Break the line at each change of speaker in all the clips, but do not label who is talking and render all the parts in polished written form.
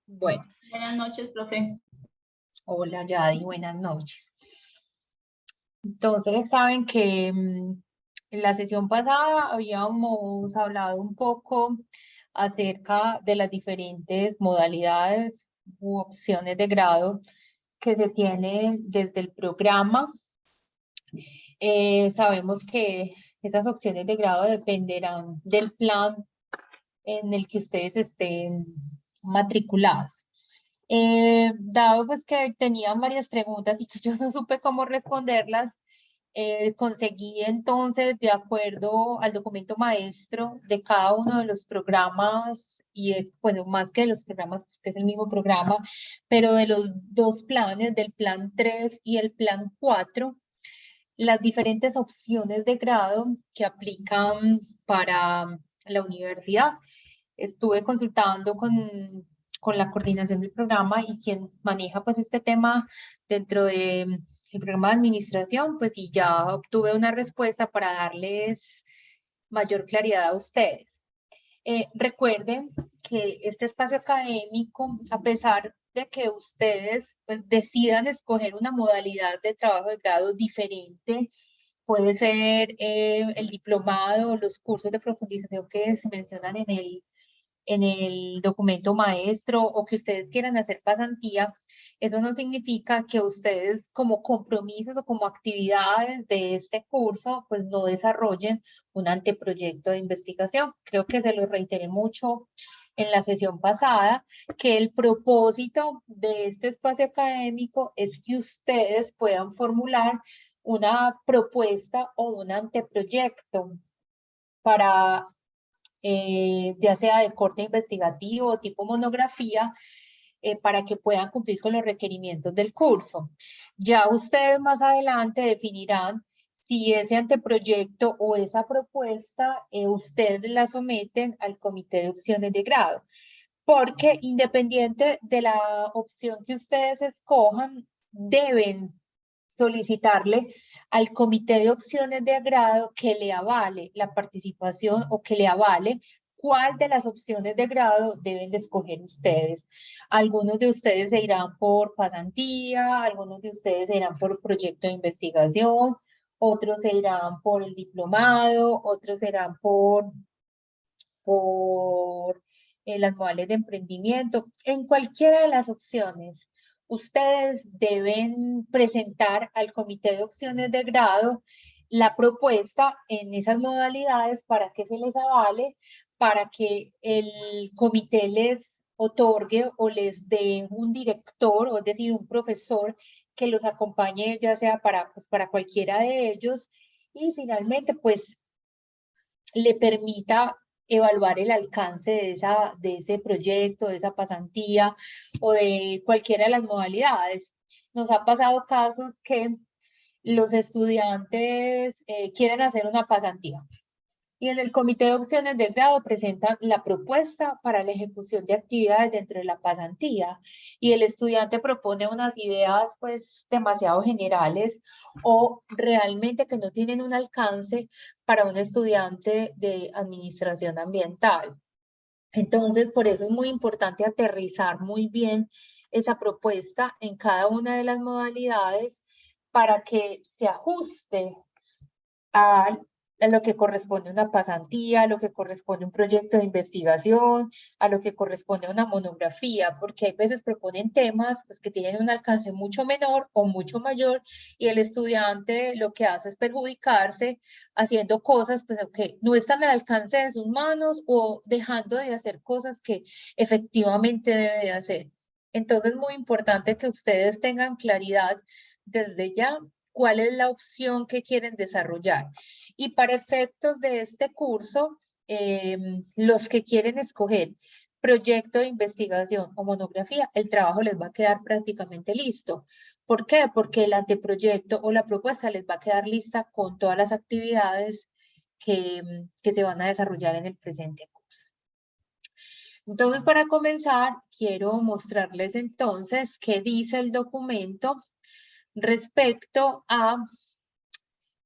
Bueno,
Buenas noches, profe.
hola Yadi, buenas noches. Entonces, saben que en la sesión pasada habíamos hablado un poco acerca de las diferentes modalidades u opciones de grado que se tienen desde el programa. Sabemos que esas opciones de grado dependerán del plan en el que ustedes estén matriculados. Dado pues que tenían varias preguntas y que yo no supe cómo responderlas, conseguí entonces, de acuerdo al documento maestro de cada uno de los programas, bueno, más que de los programas, que es el mismo programa, pero de los dos planes, del plan 3 y el plan 4, las diferentes opciones de grado que aplican para la universidad. Estuve consultando con la coordinación del programa y quien maneja pues este tema dentro de el programa de administración, pues y ya obtuve una respuesta para darles mayor claridad a ustedes. Recuerden que este espacio académico, a pesar de que ustedes pues, decidan escoger una modalidad de trabajo de grado diferente, puede ser el diplomado, los cursos de profundización que se mencionan en el documento maestro o que ustedes quieran hacer pasantía, eso no significa que ustedes como compromisos o como actividades de este curso, pues no desarrollen un anteproyecto de investigación. Creo que se lo reiteré mucho en la sesión pasada, que el propósito de este espacio académico es que ustedes puedan formular una propuesta o un anteproyecto para ya sea de corte investigativo o tipo monografía, para que puedan cumplir con los requerimientos del curso. Ya ustedes más adelante definirán si ese anteproyecto o esa propuesta ustedes la someten al comité de opciones de grado, porque independiente de la opción que ustedes escojan, deben solicitarle al comité de opciones de grado que le avale la participación o que le avale cuál de las opciones de grado deben de escoger ustedes. Algunos de ustedes se irán por pasantía, algunos de ustedes se irán por proyecto de investigación, otros se irán por el diplomado, otros se irán por las modalidades de emprendimiento. En cualquiera de las opciones, ustedes deben presentar al comité de opciones de grado la propuesta en esas modalidades para que se les avale, para que el comité les otorgue o les dé un director, o es decir, un profesor que los acompañe, ya sea pues, para cualquiera de ellos, y finalmente, pues, le permita evaluar el alcance de ese proyecto, de esa pasantía o de cualquiera de las modalidades. Nos ha pasado casos que los estudiantes quieren hacer una pasantía y en el comité de opciones de grado presentan la propuesta para la ejecución de actividades dentro de la pasantía y el estudiante propone unas ideas pues demasiado generales o realmente que no tienen un alcance para un estudiante de administración ambiental. Entonces, por eso es muy importante aterrizar muy bien esa propuesta en cada una de las modalidades para que se ajuste a lo que corresponde una pasantía, a lo que corresponde un proyecto de investigación, a lo que corresponde una monografía, porque hay veces proponen temas pues, que tienen un alcance mucho menor o mucho mayor y el estudiante lo que hace es perjudicarse haciendo cosas pues, que no están al alcance de sus manos o dejando de hacer cosas que efectivamente debe de hacer. Entonces, es muy importante que ustedes tengan claridad desde ya cuál es la opción que quieren desarrollar. Y para efectos de este curso, los que quieren escoger proyecto de investigación o monografía, el trabajo les va a quedar prácticamente listo. ¿Por qué? Porque el anteproyecto o la propuesta les va a quedar lista con todas las actividades que se van a desarrollar en el presente curso. Entonces, para comenzar, quiero mostrarles entonces qué dice el documento respecto a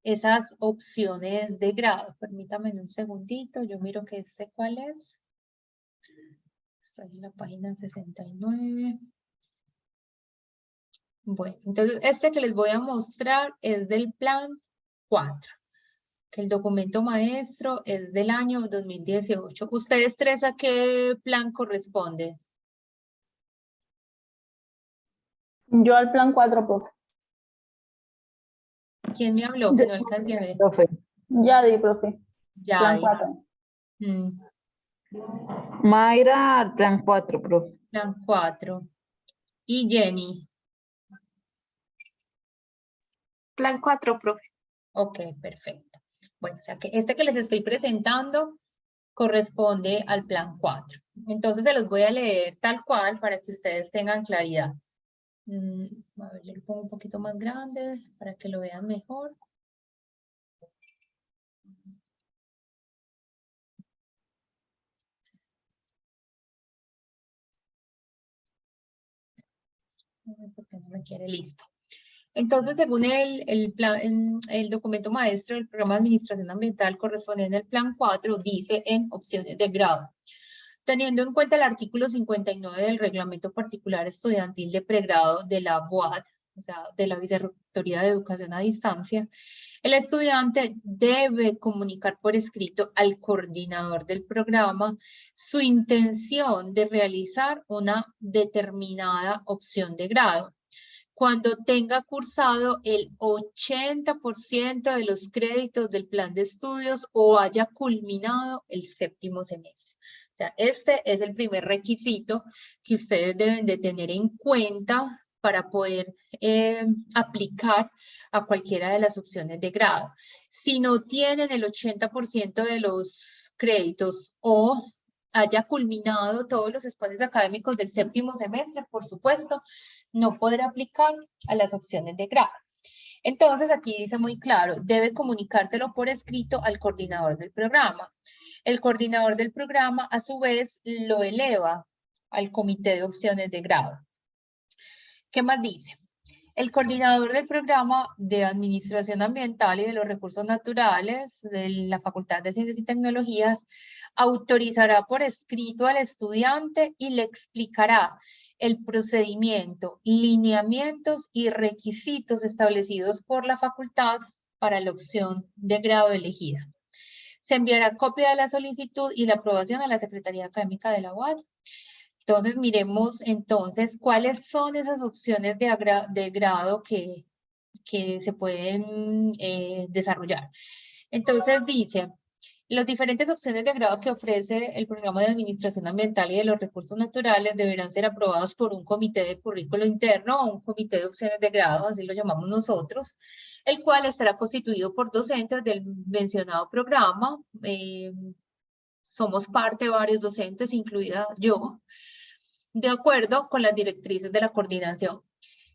esas opciones de grado. Permítame un segundito, yo miro que cuál es. Estoy en la página 69. Bueno, entonces este que les voy a mostrar es del plan 4, que el documento maestro es del año 2018. ¿Ustedes tres a qué plan corresponden?
Yo al plan 4, profe.
¿Quién me habló? Que no alcancé a ver.
Profe. Ya di, profe.
Ya,
Plan 4.
Mayra al plan 4, profe.
Plan 4. Y Jenny.
Plan 4, profe.
Ok, perfecto. Bueno, o sea que este que les estoy presentando corresponde al plan 4. Entonces se los voy a leer tal cual para que ustedes tengan claridad. A ver, yo lo pongo un poquito más grande para que lo vean mejor. Porque no me quiere listo. Entonces, según el documento maestro del programa de administración ambiental correspondiente al plan 4, dice en opciones de grado. Teniendo en cuenta el artículo 59 del reglamento particular estudiantil de pregrado de la BOAD, o sea, de la Vicerrectoría de Educación a Distancia, el estudiante debe comunicar por escrito al coordinador del programa su intención de realizar una determinada opción de grado cuando tenga cursado el 80% de los créditos del plan de estudios o haya culminado el 7º semestre. O sea, este es el primer requisito que ustedes deben de tener en cuenta para poder aplicar a cualquiera de las opciones de grado. Si no tienen el 80% de los créditos o haya culminado todos los espacios académicos del 7º semestre, por supuesto, no podrá aplicar a las opciones de grado. Entonces, aquí dice muy claro, debe comunicárselo por escrito al coordinador del programa. El coordinador del programa, a su vez, lo eleva al comité de opciones de grado. ¿Qué más dice? El coordinador del programa de Administración Ambiental y de los Recursos Naturales de la Facultad de Ciencias y Tecnologías autorizará por escrito al estudiante y le explicará el procedimiento, lineamientos y requisitos establecidos por la facultad para la opción de grado elegida. Se enviará copia de la solicitud y la aprobación a la Secretaría Académica de la UAD. Entonces, miremos entonces cuáles son esas opciones de grado que se pueden desarrollar. Entonces, dice, las diferentes opciones de grado que ofrece el Programa de Administración Ambiental y de los Recursos Naturales deberán ser aprobados por un comité de currículo interno o un comité de opciones de grado, así lo llamamos nosotros, el cual estará constituido por docentes del mencionado programa. Somos parte de varios docentes, incluida yo, de acuerdo con las directrices de la coordinación.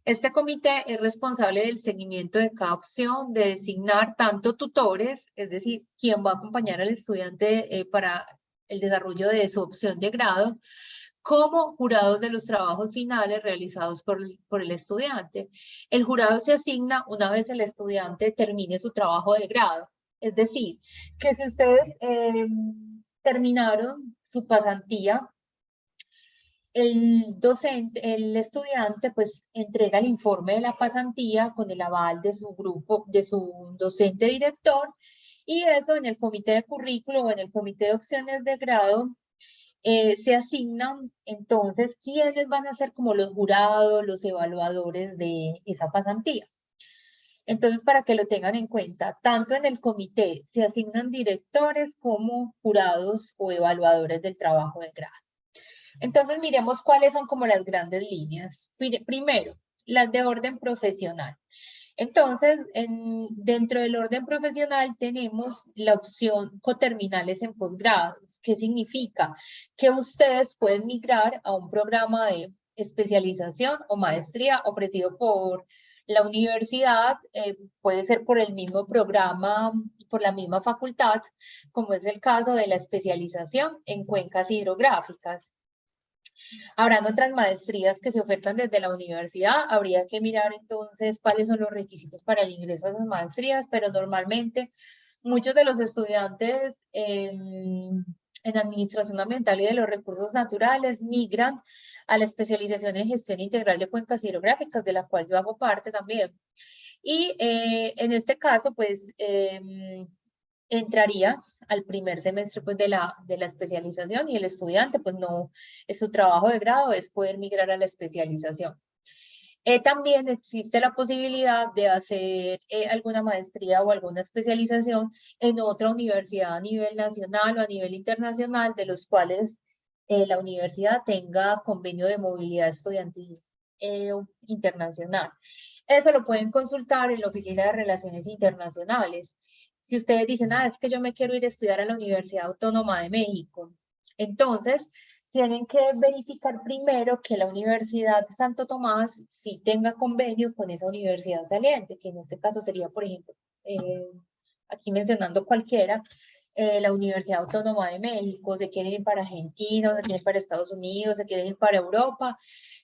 Este comité es responsable del seguimiento de cada opción, de designar tanto tutores, es decir, quien va a acompañar al estudiante para el desarrollo de su opción de grado, como jurados de los trabajos finales realizados por el estudiante. El jurado se asigna una vez el estudiante termine su trabajo de grado. Es decir, que si ustedes terminaron su pasantía, el estudiante pues entrega el informe de la pasantía con el aval de su grupo, de su docente director, y eso en el comité de currículo o en el comité de opciones de grado se asignan entonces quiénes van a ser como los jurados, los evaluadores de esa pasantía. Entonces, para que lo tengan en cuenta, tanto en el comité se asignan directores como jurados o evaluadores del trabajo de grado. Entonces, miremos cuáles son como las grandes líneas. Primero, las de orden profesional. Entonces, dentro del orden profesional tenemos la opción coterminales en posgrados. ¿Qué significa? Que ustedes pueden migrar a un programa de especialización o maestría ofrecido por la universidad, puede ser por el mismo programa, por la misma facultad, como es el caso de la especialización en cuencas hidrográficas. Habrán otras maestrías que se ofertan desde la universidad, habría que mirar entonces cuáles son los requisitos para el ingreso a esas maestrías, pero normalmente muchos de los estudiantes en Administración Ambiental y de los Recursos Naturales migran a la especialización en Gestión Integral de Cuencas Hidrográficas, de la cual yo hago parte también. Y en este caso, pues, entraría al primer semestre pues, de la especialización y el estudiante, pues no, su trabajo de grado es poder migrar a la especialización. También existe la posibilidad de hacer alguna maestría o alguna especialización en otra universidad a nivel nacional o a nivel internacional, de los cuales la universidad tenga convenio de movilidad estudiantil internacional. Eso lo pueden consultar en la Oficina de Relaciones Internacionales. Si ustedes dicen, es que yo me quiero ir a estudiar a la Universidad Autónoma de México, entonces tienen que verificar primero que la Universidad de Santo Tomás sí tenga convenio con esa universidad saliente, que en este caso sería, por ejemplo, aquí mencionando cualquiera, la Universidad Autónoma de México, se quieren ir para Argentina, se quieren ir para Estados Unidos, se quieren ir para Europa.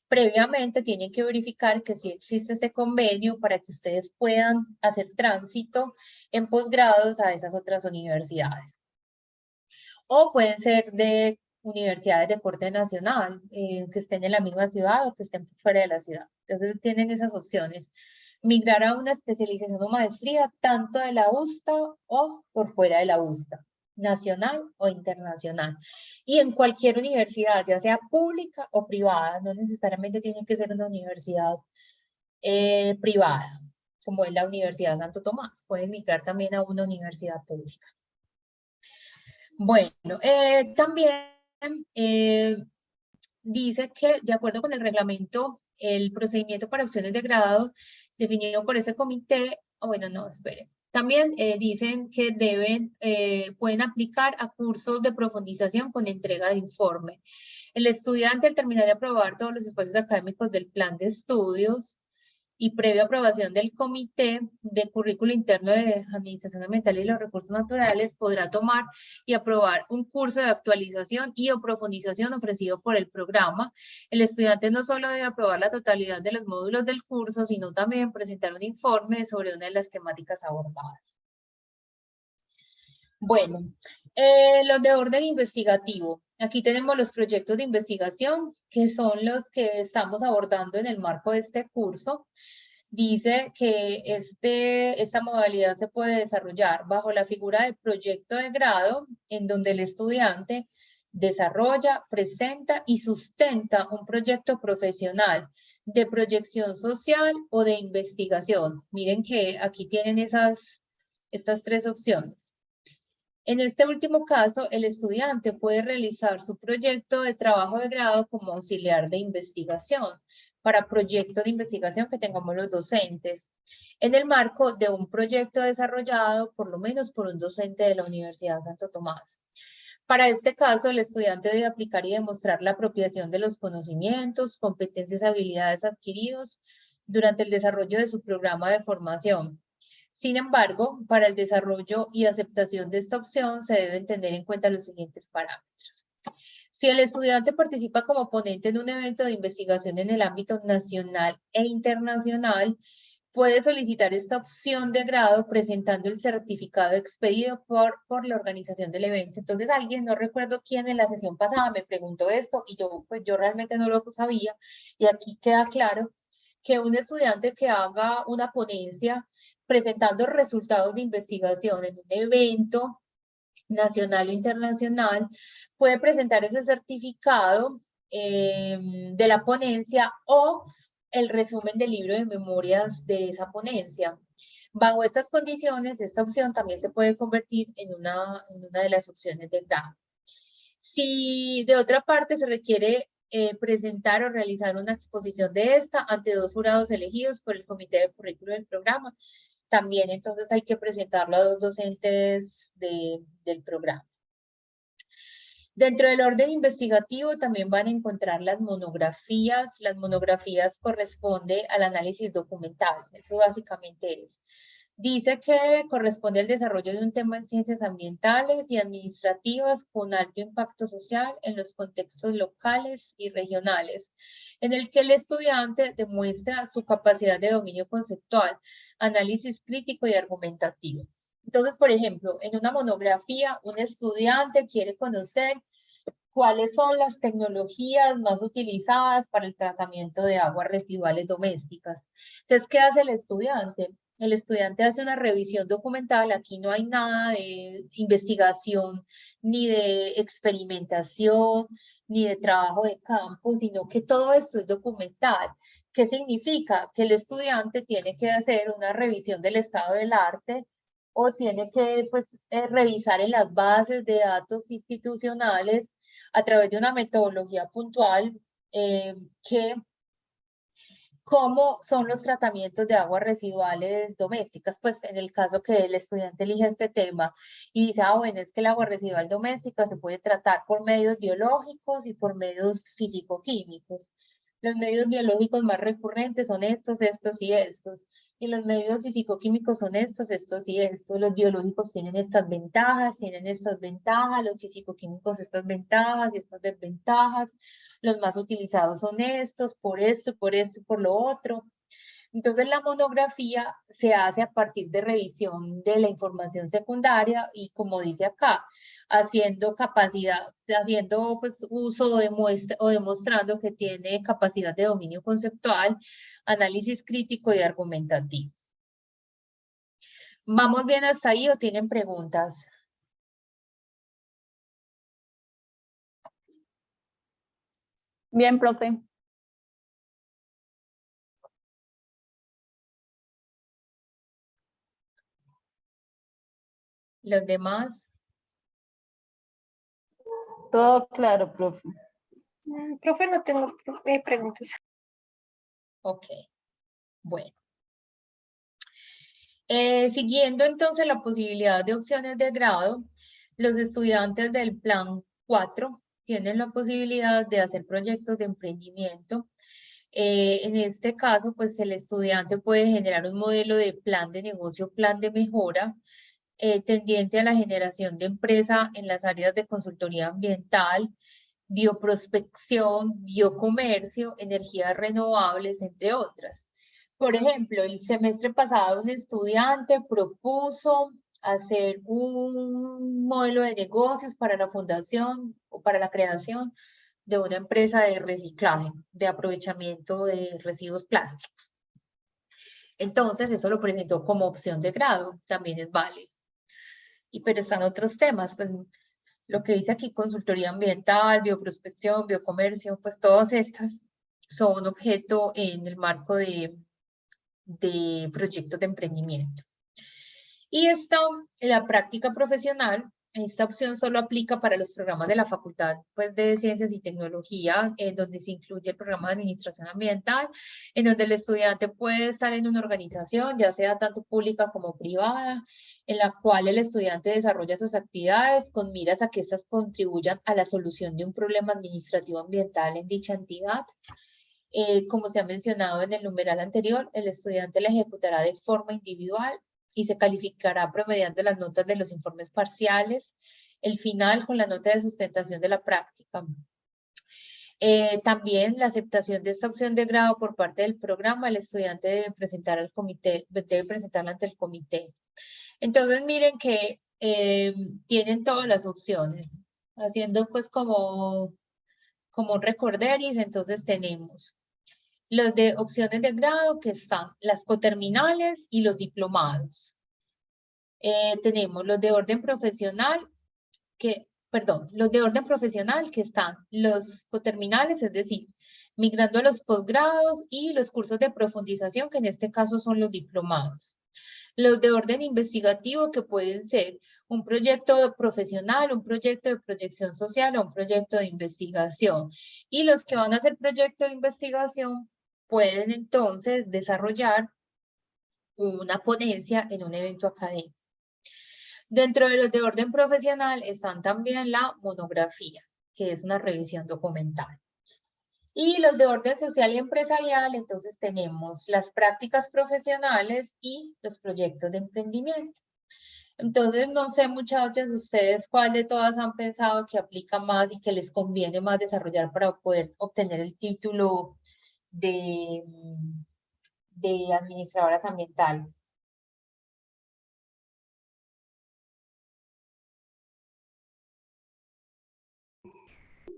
Previamente tienen que verificar que sí existe este convenio para que ustedes puedan hacer tránsito en posgrados a esas otras universidades. O pueden ser de universidades de corte nacional, que estén en la misma ciudad o que estén fuera de la ciudad. Entonces tienen esas opciones. Migrar a una especialización o maestría tanto de la USTA o por fuera de la USTA, nacional o internacional. Y en cualquier universidad, ya sea pública o privada, no necesariamente tiene que ser una universidad privada, como es la Universidad Santo Tomás. Pueden migrar también a una universidad pública. Bueno, también dice que de acuerdo con el reglamento, el procedimiento para opciones de grado definido por ese comité, también dicen que pueden aplicar a cursos de profundización con entrega de informe. El estudiante al terminar de aprobar todos los espacios académicos del plan de estudios y previa aprobación del Comité de Currículo Interno de Administración Ambiental y los Recursos Naturales, podrá tomar y aprobar un curso de actualización y o profundización ofrecido por el programa. El estudiante no solo debe aprobar la totalidad de los módulos del curso, sino también presentar un informe sobre una de las temáticas abordadas. Bueno, los de orden investigativo. Aquí tenemos los proyectos de investigación, que son los que estamos abordando en el marco de este curso. Dice que esta modalidad se puede desarrollar bajo la figura de proyecto de grado, en donde el estudiante desarrolla, presenta y sustenta un proyecto profesional de proyección social o de investigación. Miren que aquí tienen estas tres opciones. En este último caso, el estudiante puede realizar su proyecto de trabajo de grado como auxiliar de investigación para proyectos de investigación que tengamos los docentes, en el marco de un proyecto desarrollado por lo menos por un docente de la Universidad Santo Tomás. Para este caso, el estudiante debe aplicar y demostrar la apropiación de los conocimientos, competencias y habilidades adquiridos durante el desarrollo de su programa de formación. Sin embargo, para el desarrollo y aceptación de esta opción se deben tener en cuenta los siguientes parámetros. Si el estudiante participa como ponente en un evento de investigación en el ámbito nacional e internacional, puede solicitar esta opción de grado presentando el certificado expedido por la organización del evento. Entonces alguien, no recuerdo quién en la sesión pasada me preguntó esto y yo realmente no lo sabía, y aquí queda claro que un estudiante que haga una ponencia presentando resultados de investigación en un evento nacional o internacional, puede presentar ese certificado de la ponencia o el resumen del libro de memorias de esa ponencia. Bajo estas condiciones, esta opción también se puede convertir en una de las opciones de grado. Si de otra parte se requiere presentar o realizar una exposición de esta ante dos jurados elegidos por el Comité de Currículo del programa, también entonces hay que presentarlo a dos docentes del programa. Dentro del orden investigativo también van a encontrar las monografías. Las monografías corresponde al análisis documental, eso básicamente es. Dice que corresponde al desarrollo de un tema en ciencias ambientales y administrativas con alto impacto social en los contextos locales y regionales, en el que el estudiante demuestra su capacidad de dominio conceptual, análisis crítico y argumentativo. Entonces, por ejemplo, en una monografía, un estudiante quiere conocer cuáles son las tecnologías más utilizadas para el tratamiento de aguas residuales domésticas. Entonces, ¿qué hace el estudiante? El estudiante hace una revisión documental, aquí no hay nada de investigación, ni de experimentación, ni de trabajo de campo, sino que todo esto es documental. ¿Qué significa? Que el estudiante tiene que hacer una revisión del estado del arte o tiene que pues, revisar en las bases de datos institucionales a través de una metodología puntual que cómo son los tratamientos de aguas residuales domésticas, pues en el caso que el estudiante elige este tema y dice, ah, bueno, es que el agua residual doméstica se puede tratar por medios biológicos y por medios físico-químicos. Los medios biológicos más recurrentes son estos, estos y estos. Y los medios físico-químicos son estos, estos y estos. Los biológicos tienen estas ventajas, los físico-químicos estas ventajas y estas desventajas. Los más utilizados son estos, por esto, por esto, por lo otro. Entonces la monografía se hace a partir de revisión de la información secundaria y como dice acá, haciendo capacidad, haciendo pues uso de muestra o demostrando que tiene capacidad de dominio conceptual, análisis crítico y argumentativo. ¿Vamos bien hasta ahí o tienen preguntas?
Bien, profe.
¿Los demás?
Todo claro, profe.
Profe, no tengo preguntas.
Ok, bueno. Siguiendo entonces la posibilidad de opciones de grado, los estudiantes del plan 4 tienen la posibilidad de hacer proyectos de emprendimiento. En este caso, pues el estudiante puede generar un modelo de plan de negocio, plan de mejora, tendiente a la generación de empresa en las áreas de consultoría ambiental, bioprospección, biocomercio, energías renovables, entre otras. Por ejemplo, el semestre pasado un estudiante propuso hacer un modelo de negocios para la fundación o para la creación de una empresa de reciclaje, de aprovechamiento de residuos plásticos. Entonces, eso lo presentó como opción de grado, también es válido. Pero están otros temas, pues lo que dice aquí, consultoría ambiental, bioprospección, biocomercio, pues todas estas son objeto en el marco de proyectos de emprendimiento. Y la práctica profesional, esta opción solo aplica para los programas de la Facultad pues, de Ciencias y Tecnología, en donde se incluye el programa de Administración Ambiental, en donde el estudiante puede estar en una organización, ya sea tanto pública como privada, en la cual el estudiante desarrolla sus actividades con miras a que éstas contribuyan a la solución de un problema administrativo ambiental en dicha entidad. Como se ha mencionado en el numeral anterior, el estudiante la ejecutará de forma individual y se calificará promediando las notas de los informes parciales, el final con la nota de sustentación de la práctica. También la aceptación de esta opción de grado por parte del programa, el estudiante debe presentarla ante el comité. Entonces miren que tienen todas las opciones, haciendo pues como un recorderis, entonces tenemos los de opciones de grado que están las coterminales y los diplomados. Tenemos los de orden profesional los de orden profesional que están los coterminales, es decir, migrando a los posgrados y los cursos de profundización, que en este caso son los diplomados. Los de orden investigativo que pueden ser un proyecto profesional, un proyecto de proyección social o un proyecto de investigación. Y los que van a hacer proyecto de investigación pueden entonces desarrollar una ponencia en un evento académico. Dentro de los de orden profesional están también la monografía, que es una revisión documental. Y los de orden social y empresarial, entonces tenemos las prácticas profesionales y los proyectos de emprendimiento. Entonces, no sé, muchachos, ustedes cuál de todas han pensado que aplica más y que les conviene más desarrollar para poder obtener el título de administradoras ambientales.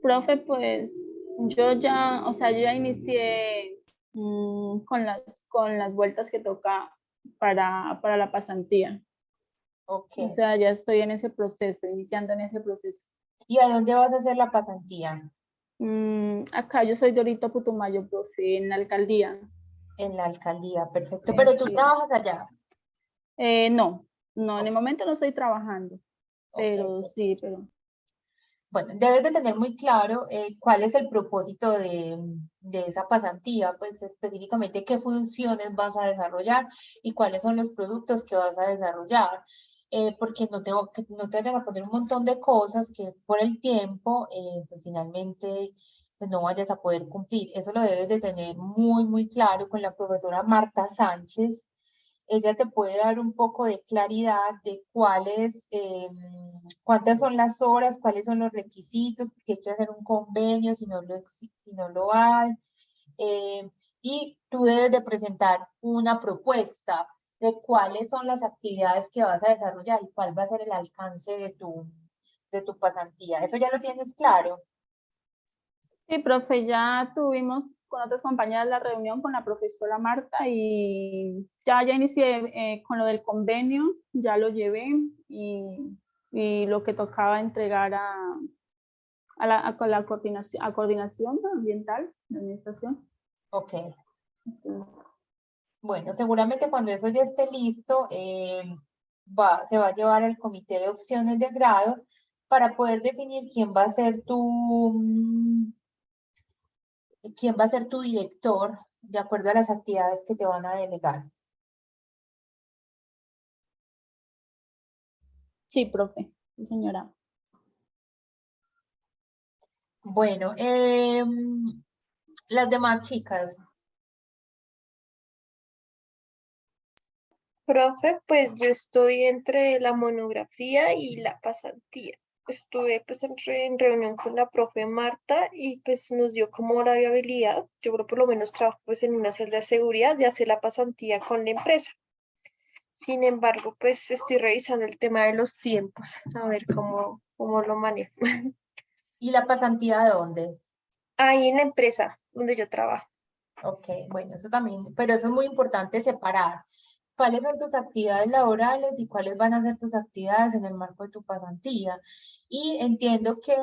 Profe, pues yo ya, o sea, yo ya inicié con las vueltas que toca para la pasantía.
Ok.
O sea, ya estoy en ese proceso, iniciando en ese proceso.
¿Y a dónde vas a hacer la pasantía?
Acá yo soy de Orito Putumayo, profe, en la alcaldía.
En la alcaldía, perfecto. Pero tú
Sí.
trabajas allá.
No, en
Ok,
el momento no estoy trabajando,
ok.
pero sí, pero
Bueno, debes de tener muy claro cuál es el propósito de esa pasantía, pues específicamente qué funciones vas a desarrollar y cuáles son los productos que vas a desarrollar, porque no te vayan a poner un montón de cosas que por el tiempo, pues finalmente pues no vayas a poder cumplir. Eso lo debes de tener muy, muy claro con la profesora Marta Sánchez. Ella te puede dar un poco de claridad de cuántas son las horas, cuáles son los requisitos, porque hay que hacer un convenio si no lo hay. eh, y tú debes de presentar una propuesta de cuáles son las actividades que vas a desarrollar y cuál va a ser el alcance de tu pasantía. ¿Eso ya lo tienes claro?
sí, profe, ya tuvimos con otras compañeras la reunión con la profesora Marta y ya inicié con lo del convenio, ya lo llevé y lo que tocaba entregar con la coordinación ambiental, de administración.
Ok.
Entonces,
Bueno, seguramente cuando eso ya esté listo, se va a llevar al comité de opciones de grado para poder definir quién va a ser tu director de acuerdo a las actividades que te van a delegar.
sí, profe, sí, señora.
Bueno, las demás chicas,
Profe, pues yo estoy entre la monografía y la pasantía. Estuve pues en reunión con la profe Marta y pues nos dio como la viabilidad. Yo creo por lo menos trabajo pues en una celda de seguridad de hacer la pasantía con la empresa. Sin embargo, pues estoy revisando el tema de los tiempos, a ver cómo lo manejo.
¿y la pasantía de dónde?
Ahí en la empresa donde yo trabajo.
Ok, bueno, eso también, pero eso es muy importante separar. ¿Cuáles son tus actividades laborales y cuáles van a ser tus actividades en el marco de tu pasantía? Y entiendo que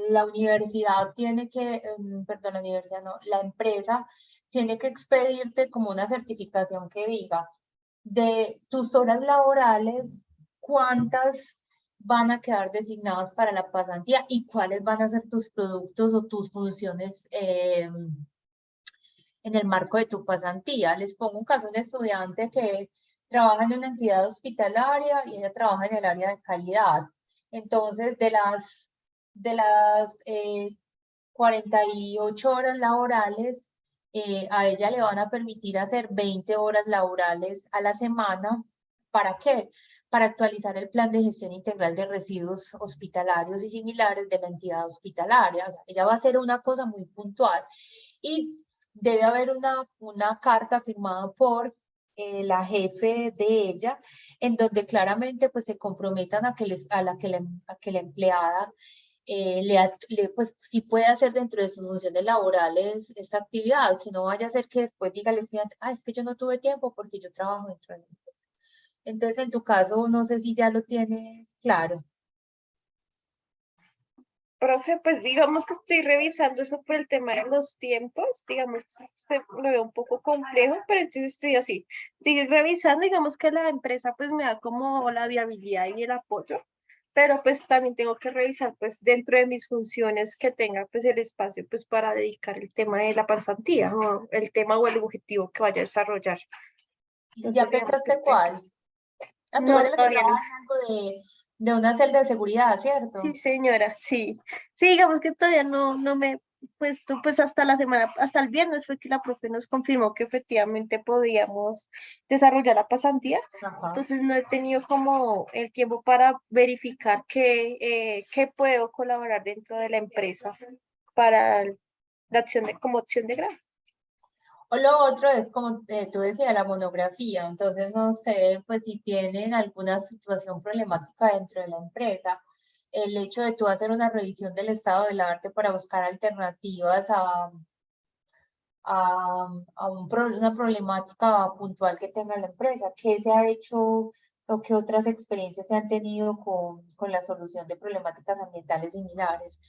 la universidad tiene que, perdón, la universidad no, la empresa tiene que expedirte como una certificación que diga de tus horas laborales, cuántas van a quedar designadas para la pasantía y cuáles van a ser tus productos o tus funciones en el marco de tu pasantía. Les pongo un caso, un estudiante que trabaja en una entidad hospitalaria y ella trabaja en el área de calidad. Entonces, de las 48 horas laborales, a ella le van a permitir hacer 20 horas laborales a la semana. ¿Para qué? Para actualizar el plan de gestión integral de residuos hospitalarios y similares de la entidad hospitalaria. O sea, ella va a hacer una cosa muy puntual y debe haber una carta firmada por la jefe de ella, en donde claramente pues se comprometan a que la empleada pues sí puede hacer dentro de sus funciones laborales esta actividad, que no vaya a ser que después diga al estudiante, ah, es que yo no tuve tiempo porque yo trabajo dentro de la empresa. Entonces, en tu caso, no sé si ya lo tienes claro.
Profe, pues digamos que estoy revisando eso por el tema de los tiempos, digamos, lo veo un poco complejo, pero entonces estoy así, estoy revisando, digamos que la empresa pues me da como la viabilidad y el apoyo, pero pues también tengo que revisar pues dentro de mis funciones que tenga pues el espacio pues para dedicar el tema de la pasantía, o el tema o el objetivo que vaya a desarrollar.
¿Ya
Entonces digamos que
pensaste
estoy
cuál?
pues,
Ah, tú
no,
eres la que
todavía no.
trabaja en algo de una celda de seguridad,
Sí,
¿cierto?
señora, sí. Sí, digamos que todavía no me he puesto, pues hasta la semana, hasta el viernes fue que la profe nos confirmó que efectivamente podíamos desarrollar la pasantía.
Ajá.
Entonces no he tenido como el tiempo para verificar qué puedo colaborar dentro de la empresa para la acción como opción de grado.
O lo otro es, como tú decías, la monografía. Entonces, no sé, pues si tienen alguna situación problemática dentro de la empresa, el hecho de tú hacer una revisión del estado del arte para buscar alternativas una problemática puntual que tenga la empresa, qué se ha hecho o qué otras experiencias se han tenido con la solución de problemáticas ambientales similares.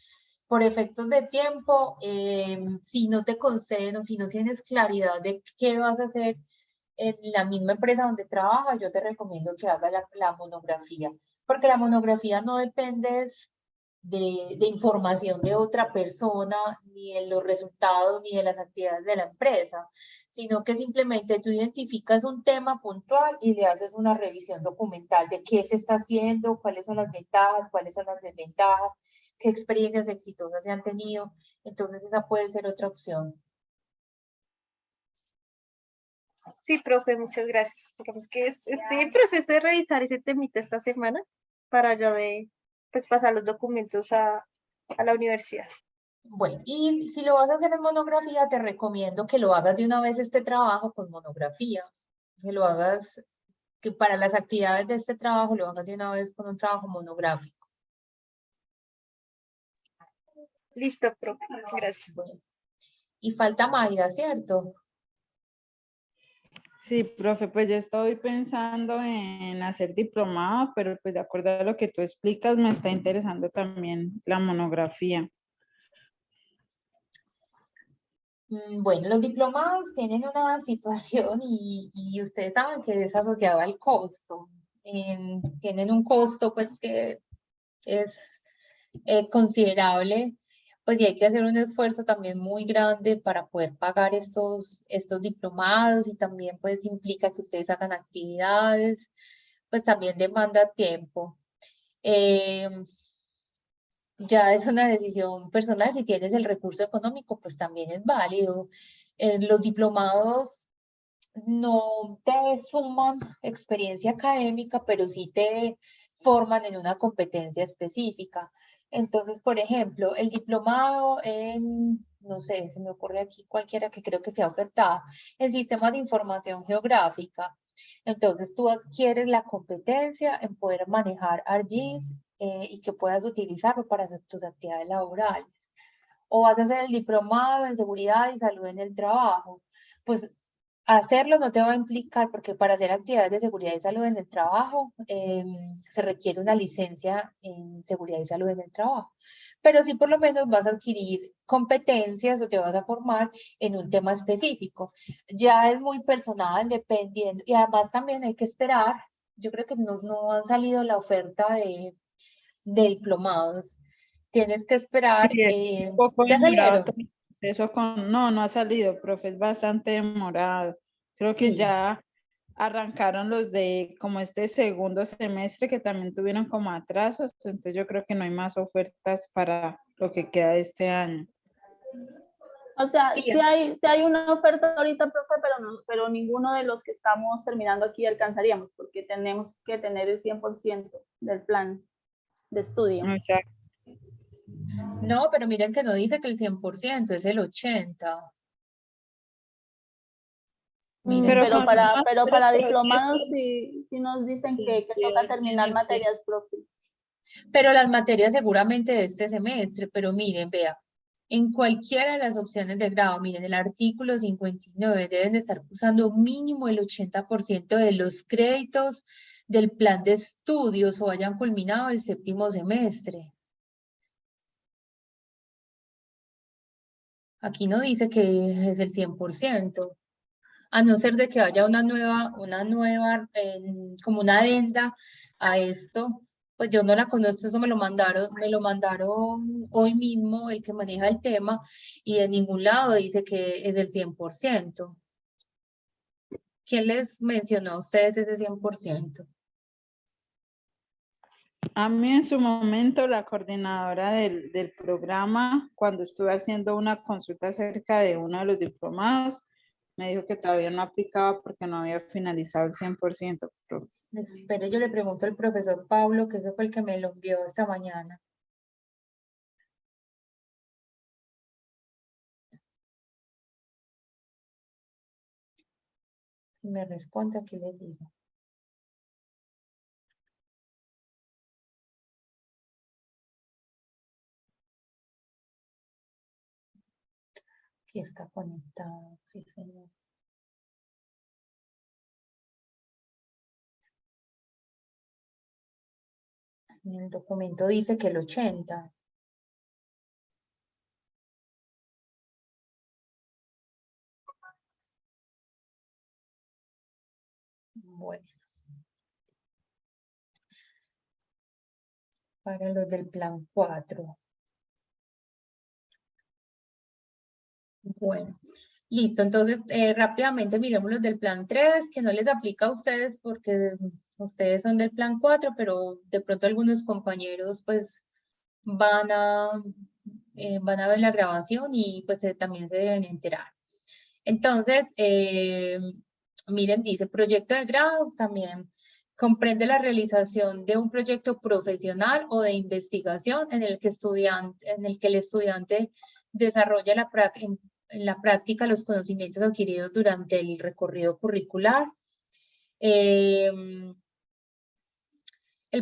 Por efectos de tiempo, si no te conceden o si no tienes claridad de qué vas a hacer en la misma empresa donde trabajas, yo te recomiendo que hagas la monografía, porque la monografía no depende de información de otra persona, ni de los resultados, ni de las actividades de la empresa, sino que simplemente tú identificas un tema puntual y le haces una revisión documental de qué se está haciendo, cuáles son las ventajas, cuáles son las desventajas, qué experiencias exitosas se han tenido. Entonces esa puede ser otra opción.
Sí, profe, muchas gracias. Digamos que estoy en proceso de revisar ese temita esta semana para yo pues pasar los documentos a la universidad.
Bueno, y si lo vas a hacer en monografía, te recomiendo que lo hagas de una vez este trabajo con monografía, que lo hagas, que para las actividades de este trabajo lo hagas de una vez con un trabajo monográfico.
Listo, profe, gracias.
Bueno, y falta Mayra, ¿cierto?
Sí, profe, pues yo estoy pensando en hacer diplomado, pero pues de acuerdo a lo que tú explicas, me está interesando también la monografía.
Bueno, los diplomados tienen una situación y ustedes saben que es asociado al costo. Tienen un costo pues que es considerable, pues y hay que hacer un esfuerzo también muy grande para poder pagar estos diplomados y también pues implica que ustedes hagan actividades, pues también demanda tiempo. Eh, ya es una decisión personal, si tienes el recurso económico, pues también es válido. Los diplomados no te suman experiencia académica, pero sí te forman en una competencia específica. Entonces, por ejemplo, el diplomado en, no sé, se me ocurre aquí cualquiera que creo que sea ofertada, en sistemas de información geográfica. Entonces, tú adquieres la competencia en poder manejar ArcGIS y que puedas utilizarlo para hacer tus actividades laborales. O vas a hacer el diplomado en seguridad y salud en el trabajo. Pues hacerlo no te va a implicar, porque para hacer actividades de seguridad y salud en el trabajo se requiere una licencia en seguridad y salud en el trabajo. Pero sí por lo menos vas a adquirir competencias o te vas a formar en un tema específico. Ya es muy personal, dependiendo, y además también hay que esperar. Yo creo que no han salido la oferta de diplomados. Tienes que esperar.
Sí, es un poco
¿Ya
demorado
salieron?
todo el proceso no ha salido, profe, es bastante demorado. Creo que
Sí.
ya arrancaron los de como este segundo semestre que también tuvieron como atrasos, entonces yo creo que no hay más ofertas para lo que queda de este año.
O sea,
Sí,
sí hay una oferta ahorita, profe, pero ninguno de los que estamos terminando aquí alcanzaríamos, porque tenemos que tener el 100% del plan de estudio.
Exacto.
no, pero miren que no dice que el 100%, es el 80%. Miren,
Pero son
Pero para diplomados
procesos.
sí nos dicen
Sí,
que toca
llevan
terminar
tiempo.
materias, profe.
pero las materias seguramente de este semestre, pero miren, vea, en cualquiera de las opciones de grado, miren, el artículo 59 deben de estar usando mínimo el 80% de los créditos del plan de estudios o hayan culminado el séptimo semestre. Aquí no dice que es el 100%. A no ser de que haya como una adenda a esto, pues yo no la conozco, eso me lo mandaron hoy mismo el que maneja el tema y en ningún lado dice que es del 100%. ¿Quién les mencionó a ustedes ese 100%?
A mí en su momento la coordinadora del programa, cuando estuve haciendo una consulta acerca de uno de los diplomados, me dijo que todavía no aplicaba porque no había finalizado el 100%.
Pero yo le pregunto al profesor Pablo, que ese fue el que me lo envió esta mañana. Si me responde, aquí les digo. Aquí está conectado, sí, señor. En el documento dice que el 80. Bueno. Para los del plan 4. Bueno, listo. Entonces, rápidamente miremos los del plan 3, que no les aplica a ustedes porque ustedes son del plan 4, pero de pronto algunos compañeros pues van a ver la grabación y pues también se deben enterar. Entonces, miren, dice proyecto de grado también comprende la realización de un proyecto profesional o de investigación en el que el estudiante desarrolla en la práctica los conocimientos adquiridos durante el recorrido curricular. El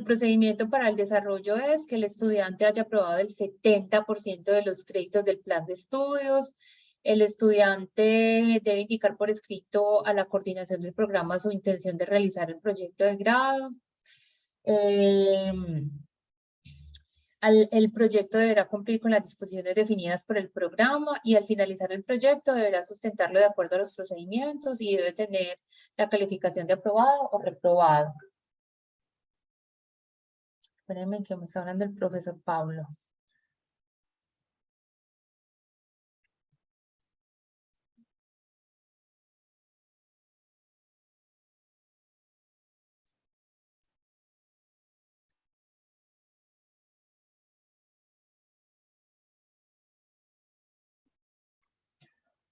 procedimiento para el desarrollo es que el estudiante haya aprobado el 70% de los créditos del plan de estudios. El estudiante debe indicar por escrito a la coordinación del programa su intención de realizar el proyecto de grado. El proyecto deberá cumplir con las disposiciones definidas por el programa y al finalizar el proyecto deberá sustentarlo de acuerdo a los procedimientos y debe tener la calificación de aprobado o reprobado. Espérenme que me está hablando el profesor Pablo.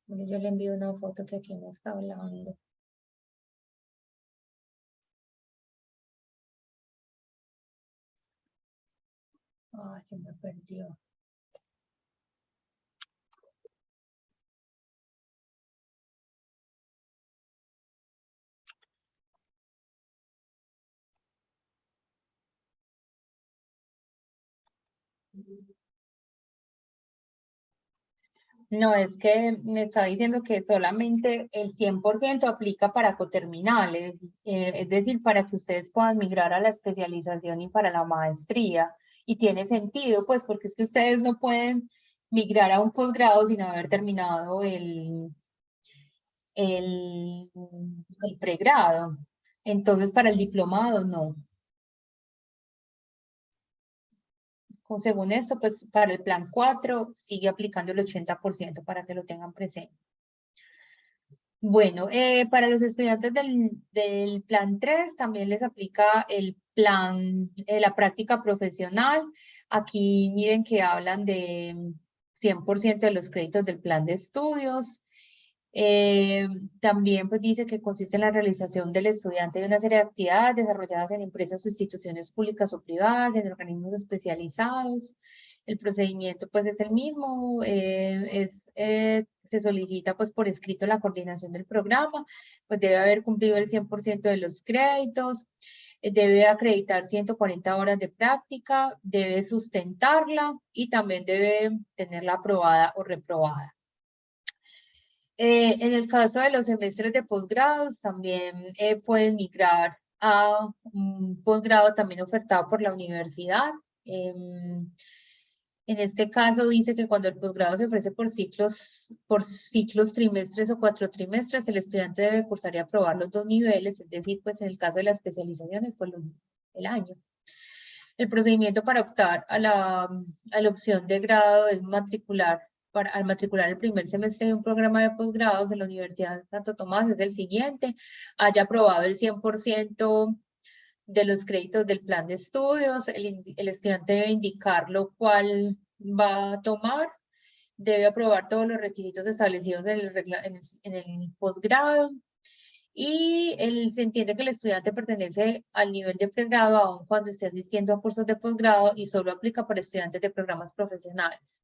Yo le envío una foto que aquí me está hablando. Ay, se me perdió. No, es que me está diciendo que solamente el 100% aplica para coterminales, es decir, para que ustedes puedan migrar a la especialización y para la maestría. Y tiene sentido, pues, porque es que ustedes no pueden migrar a un posgrado sin haber terminado el pregrado. Entonces, para el diplomado, no. Según esto, pues para el plan 4 sigue aplicando el 80% para que lo tengan presente. Bueno, para los estudiantes del plan 3 también les aplica el plan, la práctica profesional. Aquí miren que hablan de 100% de los créditos del plan de estudios. También pues dice que consiste en la realización del estudiante de una serie de actividades desarrolladas en empresas o instituciones públicas o privadas, en organismos especializados. El procedimiento pues es el mismo, se solicita pues por escrito la coordinación del programa, pues debe haber cumplido el 100% de los créditos, debe acreditar 140 horas de práctica, debe sustentarla y también debe tenerla aprobada o reprobada. En el caso de los semestres de posgrados, también pueden migrar a un posgrado también ofertado por la universidad. En este caso dice que cuando el posgrado se ofrece por ciclos trimestres o cuatrimestres, el estudiante debe cursar y aprobar los 2 niveles, es decir, pues en el caso de las especializaciones, pues el año. El procedimiento para optar a la opción de grado es al matricular el primer semestre de un programa de posgrados en la Universidad de Santo Tomás es el siguiente: haya aprobado el 100% de los créditos del plan de estudios, el estudiante debe indicar lo cual va a tomar, debe aprobar todos los requisitos establecidos en el posgrado, y se entiende que el estudiante pertenece al nivel de pregrado aun cuando esté asistiendo a cursos de posgrado y solo aplica para estudiantes de programas profesionales.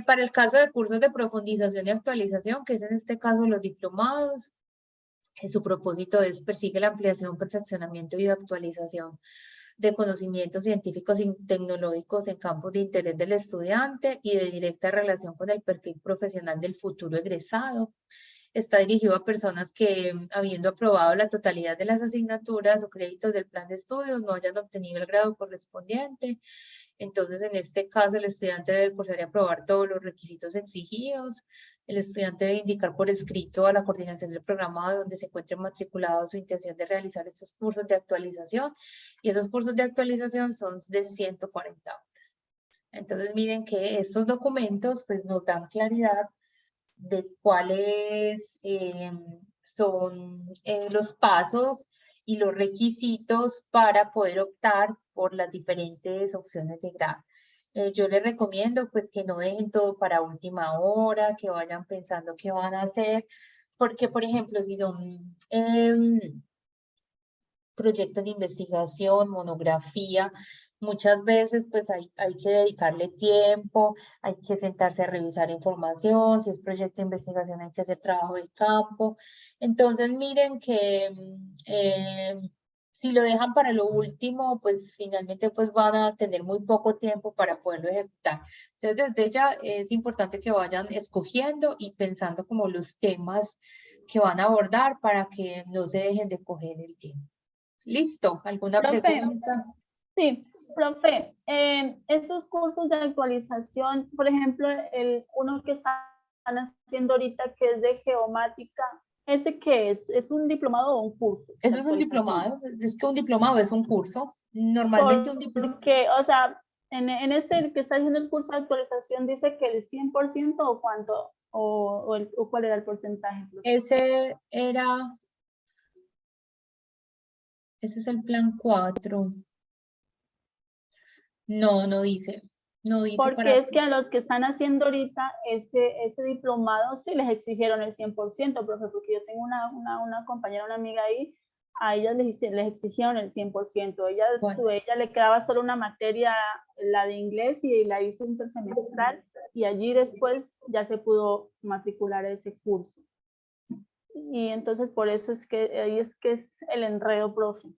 Para el caso de cursos de profundización y actualización, que es en este caso los diplomados, su propósito persigue la ampliación, perfeccionamiento y actualización de conocimientos científicos y tecnológicos en campos de interés del estudiante y de directa relación con el perfil profesional del futuro egresado. Está dirigido a personas que, habiendo aprobado la totalidad de las asignaturas o créditos del plan de estudios, no hayan obtenido el grado correspondiente. Entonces, en este caso, el estudiante debe cursar y aprobar todos los requisitos exigidos. El estudiante debe indicar por escrito a la coordinación del programa donde se encuentre matriculado su intención de realizar estos cursos de actualización. Y esos cursos de actualización son de 140 horas. Entonces, miren que estos documentos pues, nos dan claridad de cuáles son los pasos y los requisitos para poder optar por las diferentes opciones de grado. Yo les recomiendo pues que no dejen todo para última hora, que vayan pensando qué van a hacer, porque por ejemplo si son proyectos de investigación, monografía, muchas veces pues hay que dedicarle tiempo, hay que sentarse a revisar información, si es proyecto de investigación hay que hacer trabajo de campo. Entonces miren que si lo dejan para lo último, pues finalmente pues van a tener muy poco tiempo para poderlo ejecutar. Entonces desde ya es importante que vayan escogiendo y pensando como los temas que van a abordar para que no se dejen de coger el tiempo. Listo, ¿alguna
Profe,
pregunta?
sí, profe, esos cursos de actualización, por ejemplo, uno que están haciendo ahorita que es de geomática, ¿ese qué es? ¿Es un diplomado o un curso? de
Eso es un
actualización?
diplomado, es que un diplomado es un curso. Normalmente un diplomado.
Porque, o sea, en este que está haciendo el curso de actualización dice que el 100% o cuánto, o cuál era el porcentaje.
Ese es el plan 4. No dice. No dice
Porque
para.
es que a los que están haciendo ahorita ese diplomado sí les exigieron el 100%, profe, porque yo tengo una compañera, una amiga ahí, a ellas les exigieron el 100%. Ella le quedaba solo una materia, la de inglés, y la hizo intersemestral, y allí después ya se pudo matricular a ese curso. Y entonces por eso es que ahí es que es el enredo, profe.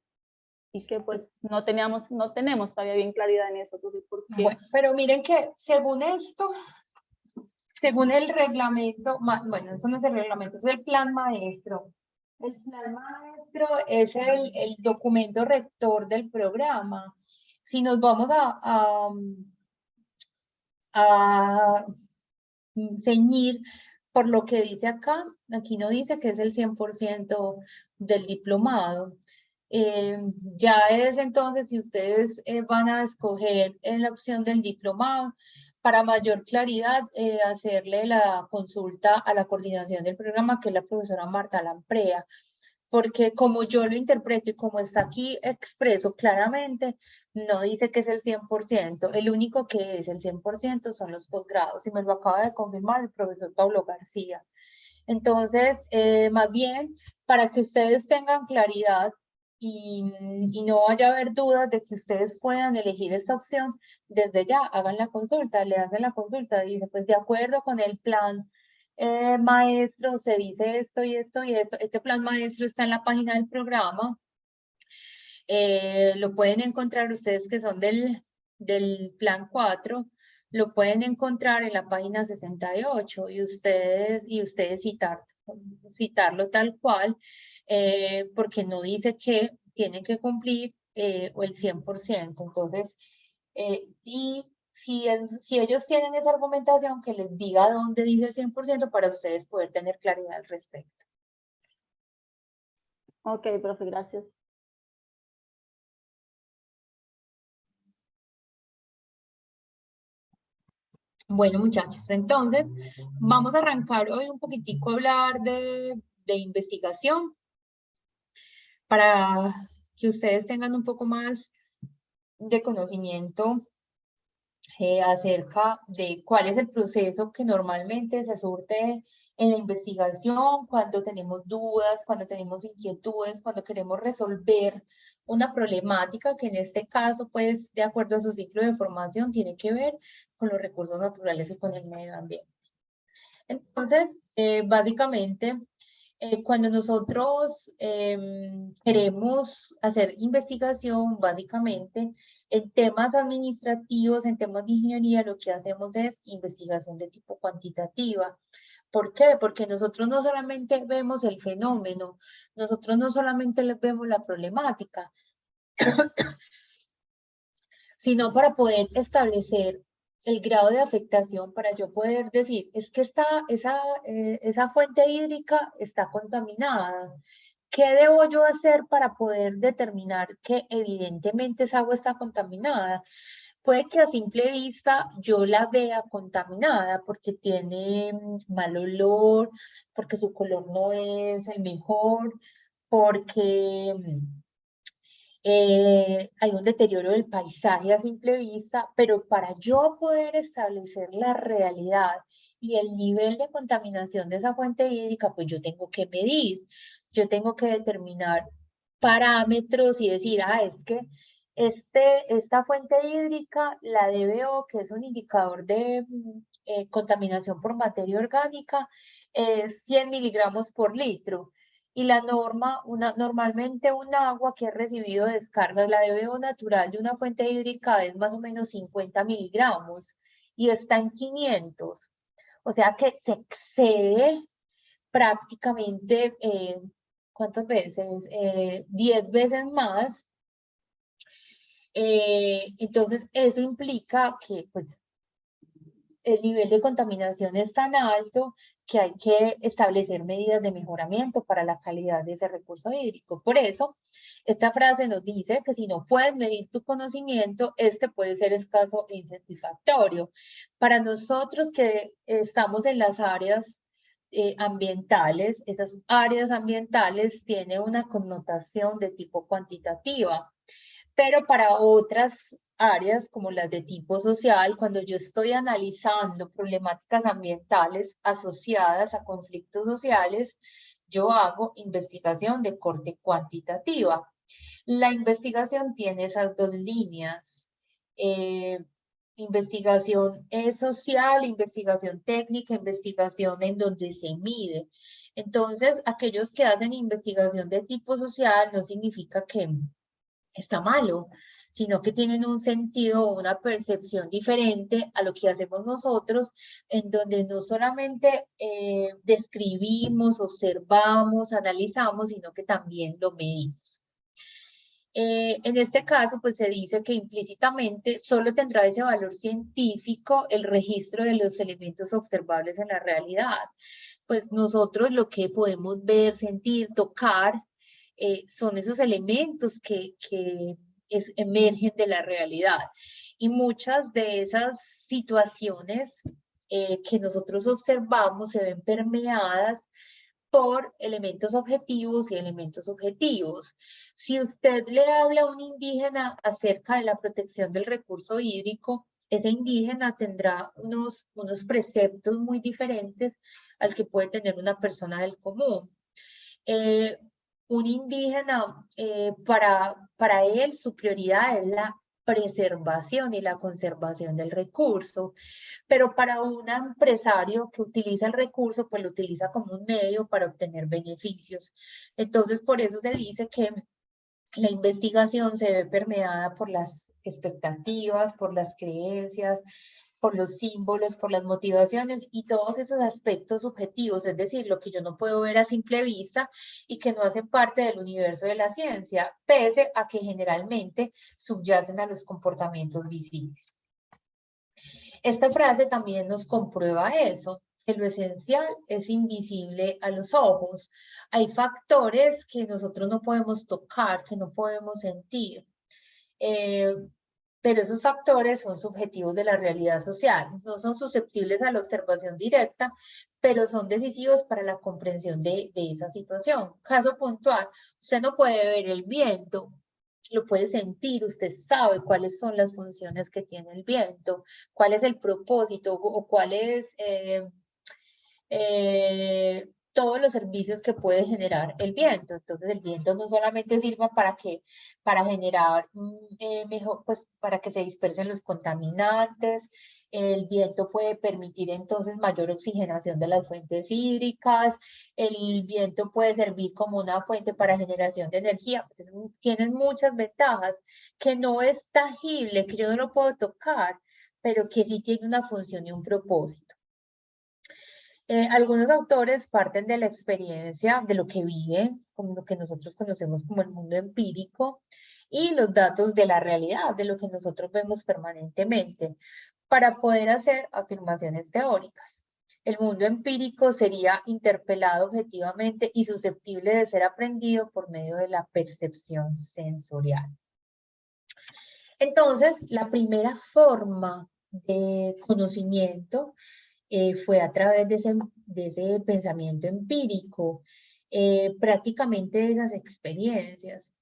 Y que pues no tenemos todavía bien claridad en eso. Porque
Bueno, pero miren que según esto, según el reglamento, bueno, eso no es el reglamento, es el plan maestro. El plan maestro es el documento rector del programa. Si nos vamos a ceñir por lo que dice acá, aquí no dice que es el 100% del diplomado. Ya es entonces si ustedes van a escoger en la opción del diplomado, para mayor claridad, hacerle la consulta a la coordinación del programa, que es la profesora Marta Lamprea, porque como yo lo interpreto y como está aquí expreso claramente, no dice que es el 100%, el único que es el 100% son los posgrados, y me lo acaba de confirmar el profesor Pablo García. Entonces, más bien, para que ustedes tengan claridad y no vaya a haber dudas de que ustedes puedan elegir esta opción, desde ya hagan la consulta, le hacen la consulta, dice, pues de acuerdo con el plan maestro, se dice esto y esto y esto, este plan maestro está en la página del programa, lo pueden encontrar ustedes que son del plan 4, lo pueden encontrar en la página 68 y ustedes citarlo tal cual, porque no dice que tienen que cumplir o el 100%. Entonces, y si ellos tienen esa argumentación, que les diga dónde dice el 100% para ustedes poder tener claridad al respecto.
Ok, profe, gracias.
Bueno, muchachos, entonces vamos a arrancar hoy un poquitico a hablar de investigación para que ustedes tengan un poco más de conocimiento acerca de cuál es el proceso que normalmente se surte en la investigación, cuando tenemos dudas, cuando tenemos inquietudes, cuando queremos resolver una problemática que en este caso, pues, de acuerdo a su ciclo de formación, tiene que ver con los recursos naturales y con el medio ambiente. Entonces, básicamente, Cuando nosotros queremos hacer investigación, básicamente, en temas administrativos, en temas de ingeniería, lo que hacemos es investigación de tipo cuantitativa. ¿Por qué? Porque nosotros no solamente vemos el fenómeno, nosotros no solamente le vemos la problemática, sino para poder establecer el grado de afectación, para yo poder decir, es que esa fuente hídrica está contaminada. ¿Qué debo yo hacer para poder determinar que evidentemente esa agua está contaminada? Puede que a simple vista yo la vea contaminada porque tiene mal olor, porque su color no es el mejor, porque hay un deterioro del paisaje a simple vista, pero para yo poder establecer la realidad y el nivel de contaminación de esa fuente hídrica, pues yo tengo que medir, yo tengo que determinar parámetros y decir, es que esta fuente hídrica, la DBO, que es un indicador de contaminación por materia orgánica, es 100 miligramos por litro. Y la norma, normalmente un agua que ha recibido descargas, la DBO natural de una fuente hídrica es más o menos 50 miligramos y está en 500. O sea que se excede prácticamente, ¿cuántas veces? 10 veces más. Entonces, eso implica que pues, el nivel de contaminación es tan alto que hay que establecer medidas de mejoramiento para la calidad de ese recurso hídrico. Por eso, esta frase nos dice que si no puedes medir tu conocimiento, este puede ser escaso e insatisfactorio. Para nosotros que estamos en las áreas ambientales, esas áreas ambientales tienen una connotación de tipo cuantitativa, pero para otras áreas como las de tipo social, cuando yo estoy analizando problemáticas ambientales asociadas a conflictos sociales, yo hago investigación de corte cuantitativa. La investigación tiene esas dos líneas. Investigación social, investigación técnica, investigación en donde se mide. Entonces, aquellos que hacen investigación de tipo social no significa que está malo, sino que tienen un sentido o una percepción diferente a lo que hacemos nosotros, en donde no solamente describimos, observamos, analizamos, sino que también lo medimos. En este caso, pues se dice que implícitamente solo tendrá ese valor científico el registro de los elementos observables en la realidad. Pues nosotros lo que podemos ver, sentir, tocar, son esos elementos que emergen de la realidad. Y muchas de esas situaciones que nosotros observamos se ven permeadas por elementos objetivos y elementos subjetivos. Si usted le habla a un indígena acerca de la protección del recurso hídrico, ese indígena tendrá unos preceptos muy diferentes al que puede tener una persona del común. Un indígena, para él, su prioridad es la preservación y la conservación del recurso, pero para un empresario que utiliza el recurso, pues lo utiliza como un medio para obtener beneficios. Entonces, por eso se dice que la investigación se ve permeada por las expectativas, por las creencias, por los símbolos, por las motivaciones y todos esos aspectos subjetivos, es decir, lo que yo no puedo ver a simple vista y que no hacen parte del universo de la ciencia, pese a que generalmente subyacen a los comportamientos visibles. Esta frase también nos comprueba eso, que lo esencial es invisible a los ojos. Hay factores que nosotros no podemos tocar, que no podemos sentir. Pero esos factores son subjetivos de la realidad social, no son susceptibles a la observación directa, pero son decisivos para la comprensión de esa situación. Caso puntual, usted no puede ver el viento, lo puede sentir, usted sabe cuáles son las funciones que tiene el viento, cuál es el propósito o cuál es todos los servicios que puede generar el viento. Entonces el viento no solamente sirva para generar mejor, pues para que se dispersen los contaminantes, el viento puede permitir entonces mayor oxigenación de las fuentes hídricas, el viento puede servir como una fuente para generación de energía, pues, tienen muchas ventajas, que no es tangible, que yo no lo puedo tocar, pero que sí tiene una función y un propósito. Algunos autores parten de la experiencia, de lo que viven, como lo que nosotros conocemos como el mundo empírico, y los datos de la realidad, de lo que nosotros vemos permanentemente, para poder hacer afirmaciones teóricas. El mundo empírico sería interpelado objetivamente y susceptible de ser aprendido por medio de la percepción sensorial. Entonces, la primera forma de conocimiento fue a través de ese pensamiento empírico, prácticamente de esas experiencias.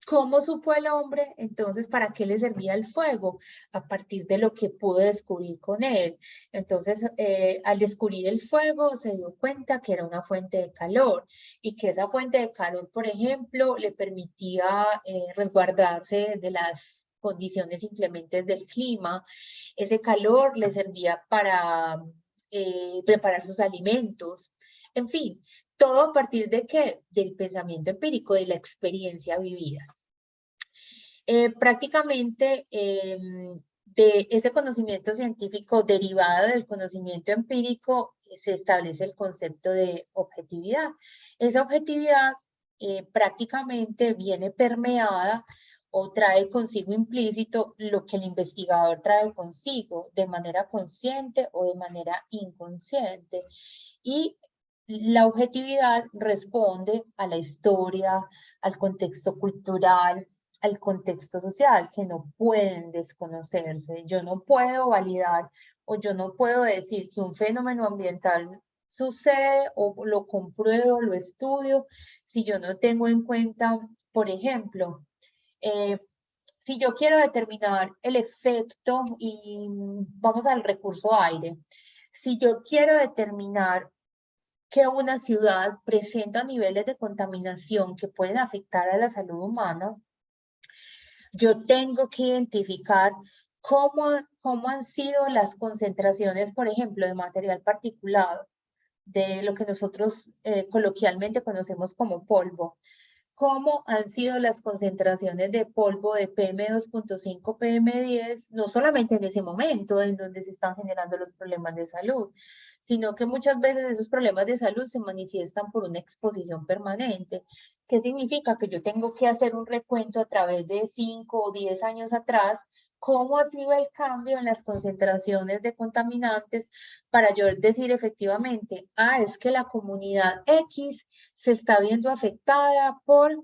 ¿Cómo supo el hombre entonces para qué le servía el fuego? A partir de lo que pudo descubrir con él. Entonces, al descubrir el fuego, se dio cuenta que era una fuente de calor y que esa fuente de calor, por ejemplo, le permitía resguardarse de las condiciones inclementes del clima. Ese calor le servía para preparar sus alimentos. En fin, todo a partir de qué? Del pensamiento empírico, de la experiencia vivida. Prácticamente de ese conocimiento científico derivado del conocimiento empírico se establece el concepto de objetividad. Esa objetividad prácticamente viene permeada o trae consigo implícito lo que el investigador trae consigo de manera consciente o de manera inconsciente. Y la objetividad responde a la historia, al contexto cultural, al contexto social, que no pueden desconocerse. Yo no puedo validar o yo no puedo decir que un fenómeno ambiental sucede o lo compruebo, lo estudio, si yo no tengo en cuenta, por ejemplo, si yo quiero determinar el efecto y vamos al recurso aire, si yo quiero determinar que una ciudad presenta niveles de contaminación que pueden afectar a la salud humana, yo tengo que identificar cómo han sido las concentraciones, por ejemplo, de material particulado, de lo que nosotros coloquialmente conocemos como polvo. Cómo han sido las concentraciones de polvo de PM2.5, PM10, no solamente en ese momento en donde se están generando los problemas de salud, sino que muchas veces esos problemas de salud se manifiestan por una exposición permanente. ¿Qué significa? Que yo tengo que hacer un recuento a través de 5 o 10 años atrás, cómo ha sido el cambio en las concentraciones de contaminantes para yo decir efectivamente, es que la comunidad X se está viendo afectada por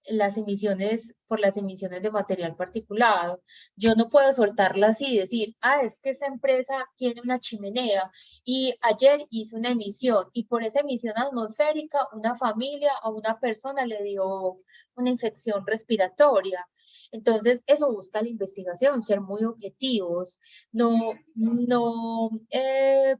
las emisiones de material particulado. Yo no puedo soltarla así y decir, es que esa empresa tiene una chimenea y ayer hizo una emisión y por esa emisión atmosférica una familia o una persona le dio una infección respiratoria. Entonces, eso busca la investigación, ser muy objetivos, no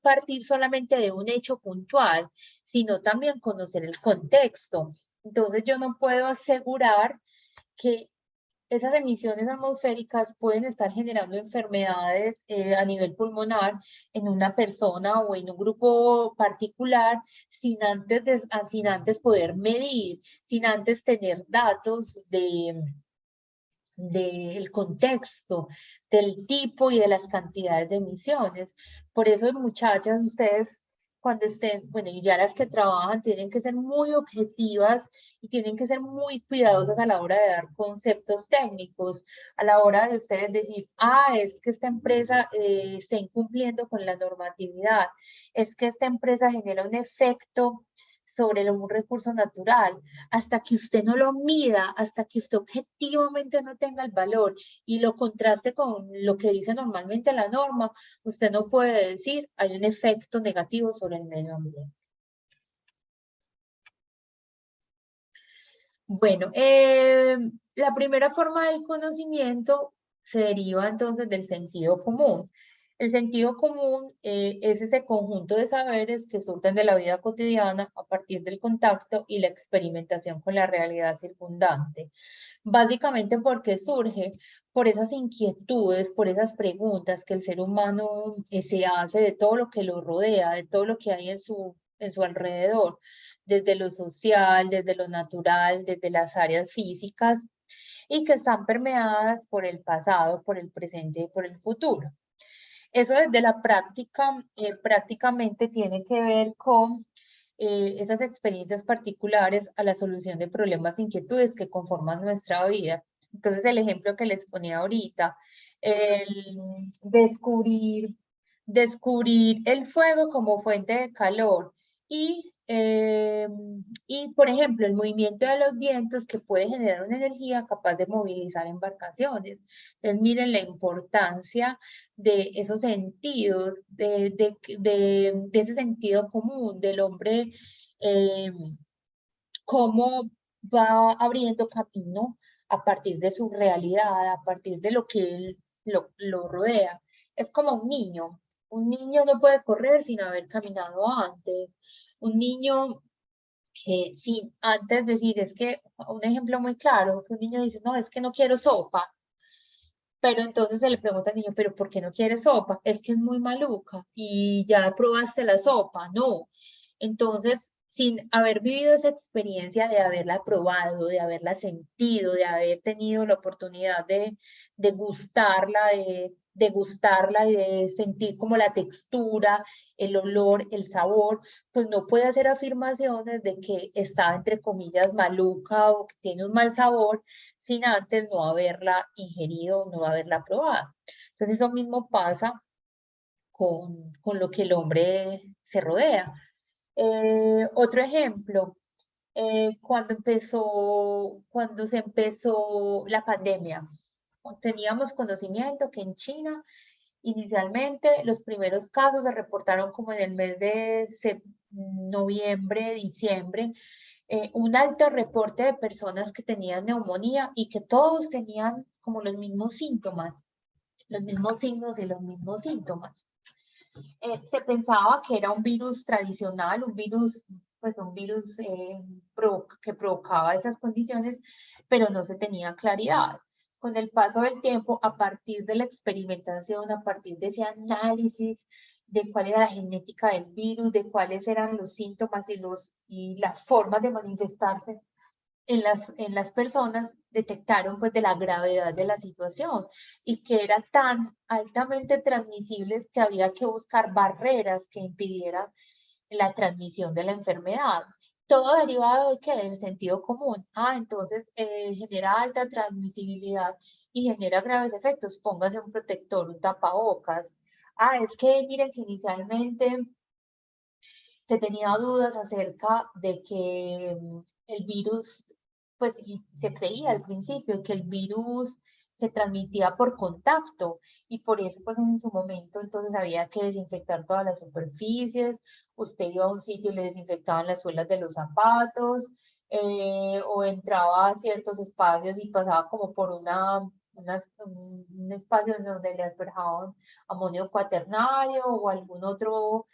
partir solamente de un hecho puntual, sino también conocer el contexto. Entonces, yo no puedo asegurar que esas emisiones atmosféricas pueden estar generando enfermedades a nivel pulmonar en una persona o en un grupo particular sin antes poder medir, sin antes tener datos del contexto, del tipo y de las cantidades de emisiones. Por eso, muchachas, ustedes cuando estén, bueno, y ya las que trabajan, tienen que ser muy objetivas y tienen que ser muy cuidadosas a la hora de dar conceptos técnicos, a la hora de ustedes decir, es que esta empresa está incumpliendo con la normatividad, es que esta empresa genera un efecto sobre un recurso natural, hasta que usted no lo mida, hasta que usted objetivamente no tenga el valor y lo contraste con lo que dice normalmente la norma, usted no puede decir hay un efecto negativo sobre el medio ambiente. Bueno, la primera forma del conocimiento se deriva entonces del sentido común. El sentido común es ese conjunto de saberes que surgen de la vida cotidiana a partir del contacto y la experimentación con la realidad circundante. Básicamente porque surge por esas inquietudes, por esas preguntas que el ser humano se hace de todo lo que lo rodea, de todo lo que hay en su alrededor, desde lo social, desde lo natural, desde las áreas físicas, y que están permeadas por el pasado, por el presente y por el futuro. Eso desde la práctica prácticamente tiene que ver con esas experiencias particulares a la solución de problemas e inquietudes que conforman nuestra vida. Entonces, el ejemplo que les ponía ahorita, el descubrir el fuego como fuente de calor y, por ejemplo, el movimiento de los vientos que puede generar una energía capaz de movilizar embarcaciones. Entonces, miren la importancia de esos sentidos, de ese sentido común del hombre, cómo va abriendo camino a partir de su realidad, a partir de lo que él lo rodea. Es como un niño no puede correr sin haber caminado antes, un niño sin antes decir, es que, un ejemplo muy claro, que un niño dice, no, es que no quiero sopa, pero entonces se le pregunta al niño, ¿pero por qué no quieres sopa? Es que es muy maluca y ya probaste la sopa, no. Entonces, sin haber vivido esa experiencia de haberla probado, de haberla sentido, de haber tenido la oportunidad de gustarla, de gustarla y de sentir como la textura, el olor, el sabor, pues no puede hacer afirmaciones de que está, entre comillas, maluca o que tiene un mal sabor, sin antes no haberla ingerido, no haberla probado. Entonces eso mismo pasa con lo que el hombre se rodea. Otro ejemplo, cuando se empezó la pandemia, teníamos conocimiento que en China inicialmente los primeros casos se reportaron como en el mes de noviembre, diciembre, un alto reporte de personas que tenían neumonía y que todos tenían como los mismos síntomas, los mismos signos y los mismos síntomas. Se pensaba que era un virus tradicional, un virus que provocaba esas condiciones, pero no se tenía claridad. Con el paso del tiempo, a partir de la experimentación, a partir de ese análisis de cuál era la genética del virus, de cuáles eran los síntomas y las formas de manifestarse en las personas, detectaron pues de la gravedad de la situación y que era tan altamente transmisible que había que buscar barreras que impidieran la transmisión de la enfermedad. Todo derivado de que del sentido común. Entonces genera alta transmisibilidad y genera graves efectos. Póngase un protector, un tapabocas. Es que miren que inicialmente se tenía dudas acerca de que el virus, pues y se creía al principio que el virus se transmitía por contacto y por eso pues en su momento entonces había que desinfectar todas las superficies, usted iba a un sitio y le desinfectaban las suelas de los zapatos, o entraba a ciertos espacios y pasaba como por un espacio donde le asperjaban amonio cuaternario o algún otro,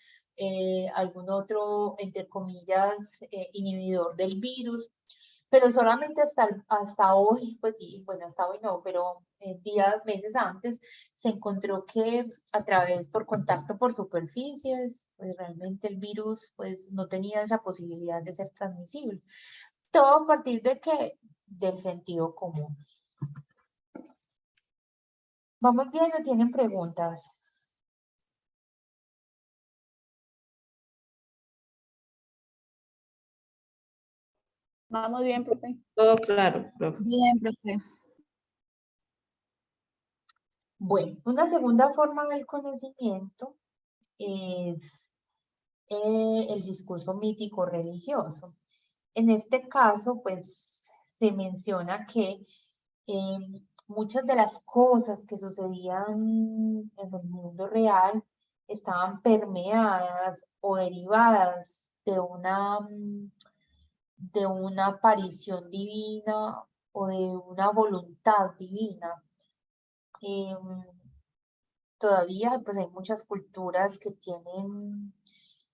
entre comillas, inhibidor del virus, pero solamente hasta hoy, pues sí, bueno, hasta hoy no, pero días, meses antes, se encontró que por contacto por superficies, pues realmente el virus pues no tenía esa posibilidad de ser transmisible. Todo a partir de qué? Del sentido común. ¿Vamos bien o tienen preguntas?
Vamos bien, profe.
Todo claro, profe.
Bien, profe.
Bueno, una segunda forma del conocimiento es el discurso mítico religioso. En este caso, pues se menciona que muchas de las cosas que sucedían en el mundo real estaban permeadas o derivadas de una aparición divina o de una voluntad divina. todavía pues hay muchas culturas que tienen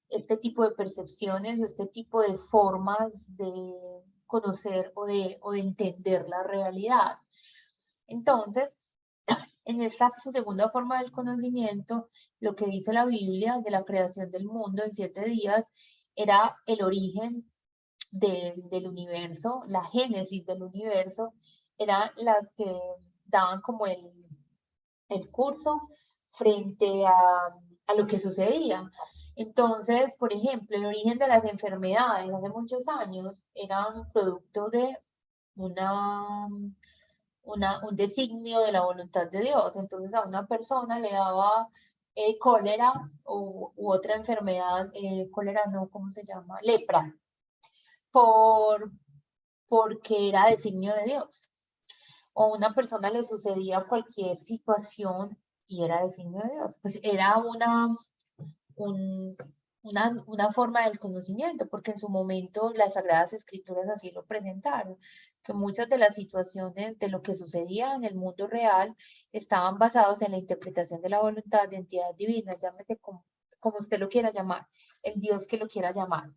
este tipo de percepciones o este tipo de formas de conocer o de entender la realidad. Entonces, en esta su segunda forma del conocimiento, lo que dice la Biblia de la creación del mundo en 7 días era el origen del universo, la génesis del universo, eran las que daban como el curso frente a lo que sucedía. Entonces, por ejemplo, el origen de las enfermedades hace muchos años era un producto de un designio de la voluntad de Dios. Entonces a una persona le daba cólera u otra enfermedad, cólera no, ¿cómo se llama? Lepra, porque era designio de Dios. O a una persona le sucedía cualquier situación y era designio de Dios. Pues era una forma del conocimiento, porque en su momento las Sagradas Escrituras así lo presentaron, que muchas de las situaciones de lo que sucedía en el mundo real estaban basados en la interpretación de la voluntad de entidad divina, llámese como usted lo quiera llamar, el Dios que lo quiera llamar.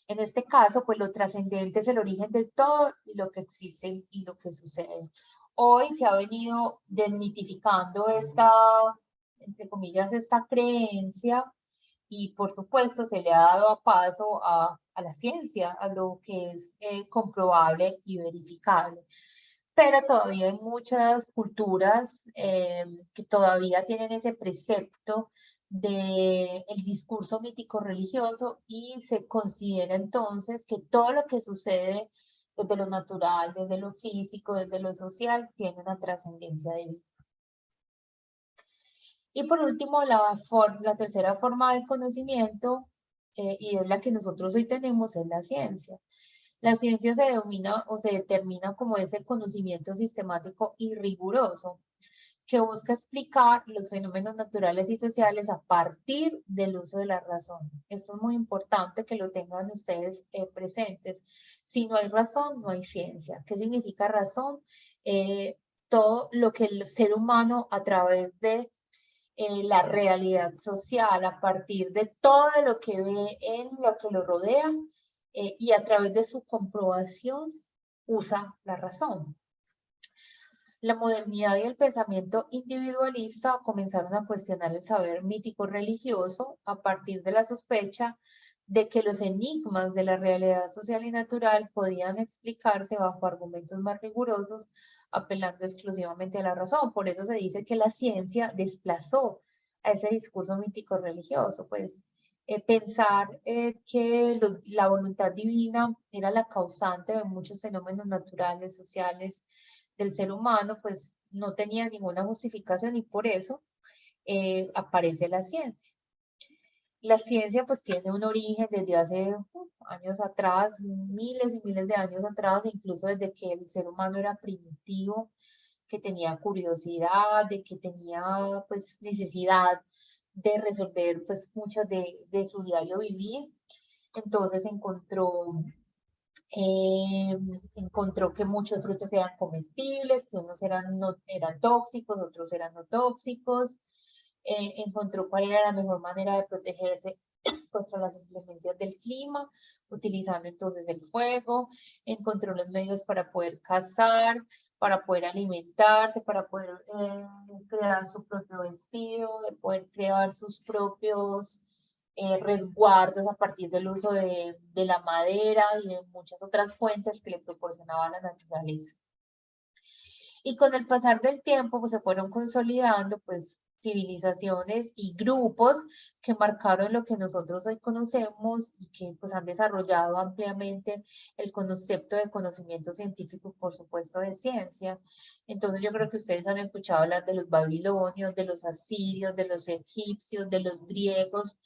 En este caso, pues lo trascendente es el origen de todo y lo que existe y lo que sucede. Hoy se ha venido desmitificando esta, entre comillas, esta creencia y por supuesto se le ha dado paso a la ciencia, a lo que es comprobable y verificable. Pero todavía hay muchas culturas que todavía tienen ese precepto del discurso mítico religioso y se considera entonces que todo lo que sucede desde lo natural, desde lo físico, desde lo social, tiene una trascendencia divina. Y por último, la tercera forma del conocimiento, y es la que nosotros hoy tenemos, es la ciencia. La ciencia se denomina o se determina como ese conocimiento sistemático y riguroso que busca explicar los fenómenos naturales y sociales a partir del uso de la razón. Esto es muy importante que lo tengan ustedes presentes. Si no hay razón, no hay ciencia. ¿Qué significa razón? Todo lo que el ser humano a través de la realidad social, a partir de todo lo que ve en lo que lo rodea y a través de su comprobación usa la razón. La modernidad y el pensamiento individualista comenzaron a cuestionar el saber mítico religioso a partir de la sospecha de que los enigmas de la realidad social y natural podían explicarse bajo argumentos más rigurosos, apelando exclusivamente a la razón. Por eso se dice que la ciencia desplazó a ese discurso mítico religioso, pues pensar que la voluntad divina era la causante de muchos fenómenos naturales, sociales, del ser humano, pues no tenía ninguna justificación y por eso aparece la ciencia. La ciencia pues tiene un origen desde hace años atrás, miles y miles de años atrás, incluso desde que el ser humano era primitivo, que tenía curiosidad, de que tenía pues necesidad de resolver pues muchas de su diario vivir. Entonces encontró que muchos frutos eran comestibles, que unos eran tóxicos, otros eran no tóxicos. Encontró cuál era la mejor manera de protegerse contra las inclemencias del clima, utilizando entonces el fuego. Encontró los medios para poder cazar, para poder alimentarse, para poder crear su propio vestido, de poder crear sus propios resguardos a partir del uso de la madera y de muchas otras fuentes que le proporcionaba la naturaleza. Y con el pasar del tiempo, pues se fueron consolidando, pues, civilizaciones y grupos que marcaron lo que nosotros hoy conocemos y que pues han desarrollado ampliamente el concepto de conocimiento científico, por supuesto, de ciencia. Entonces yo creo que ustedes han escuchado hablar de los babilonios, de los asirios, de los egipcios, de los griegos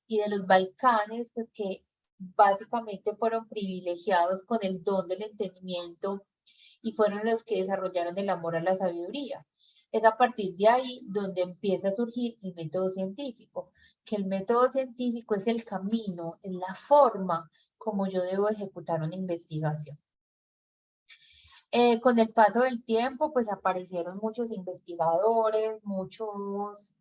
y de los balcanes, pues que básicamente fueron privilegiados con el don del entendimiento y fueron los que desarrollaron el amor a la sabiduría. Es a partir de ahí donde empieza a surgir el método científico, que el método científico es el camino, es la forma como yo debo ejecutar una investigación. Con el paso del tiempo, pues aparecieron muchos investigadores, muchos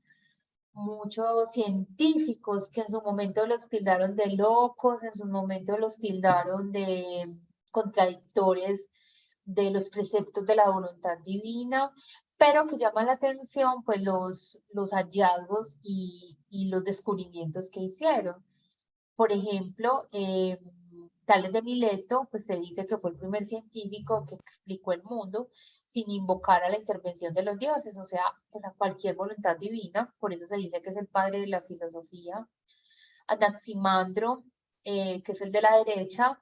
científicos que en su momento los tildaron de locos, en su momento los tildaron de contradictores de los preceptos de la voluntad divina, pero que llaman la atención pues los hallazgos y los descubrimientos que hicieron. Por ejemplo, Tales de Mileto, pues se dice que fue el primer científico que explicó el mundo sin invocar a la intervención de los dioses, o sea, pues a cualquier voluntad divina, por eso se dice que es el padre de la filosofía. Anaximandro, que es el de la derecha,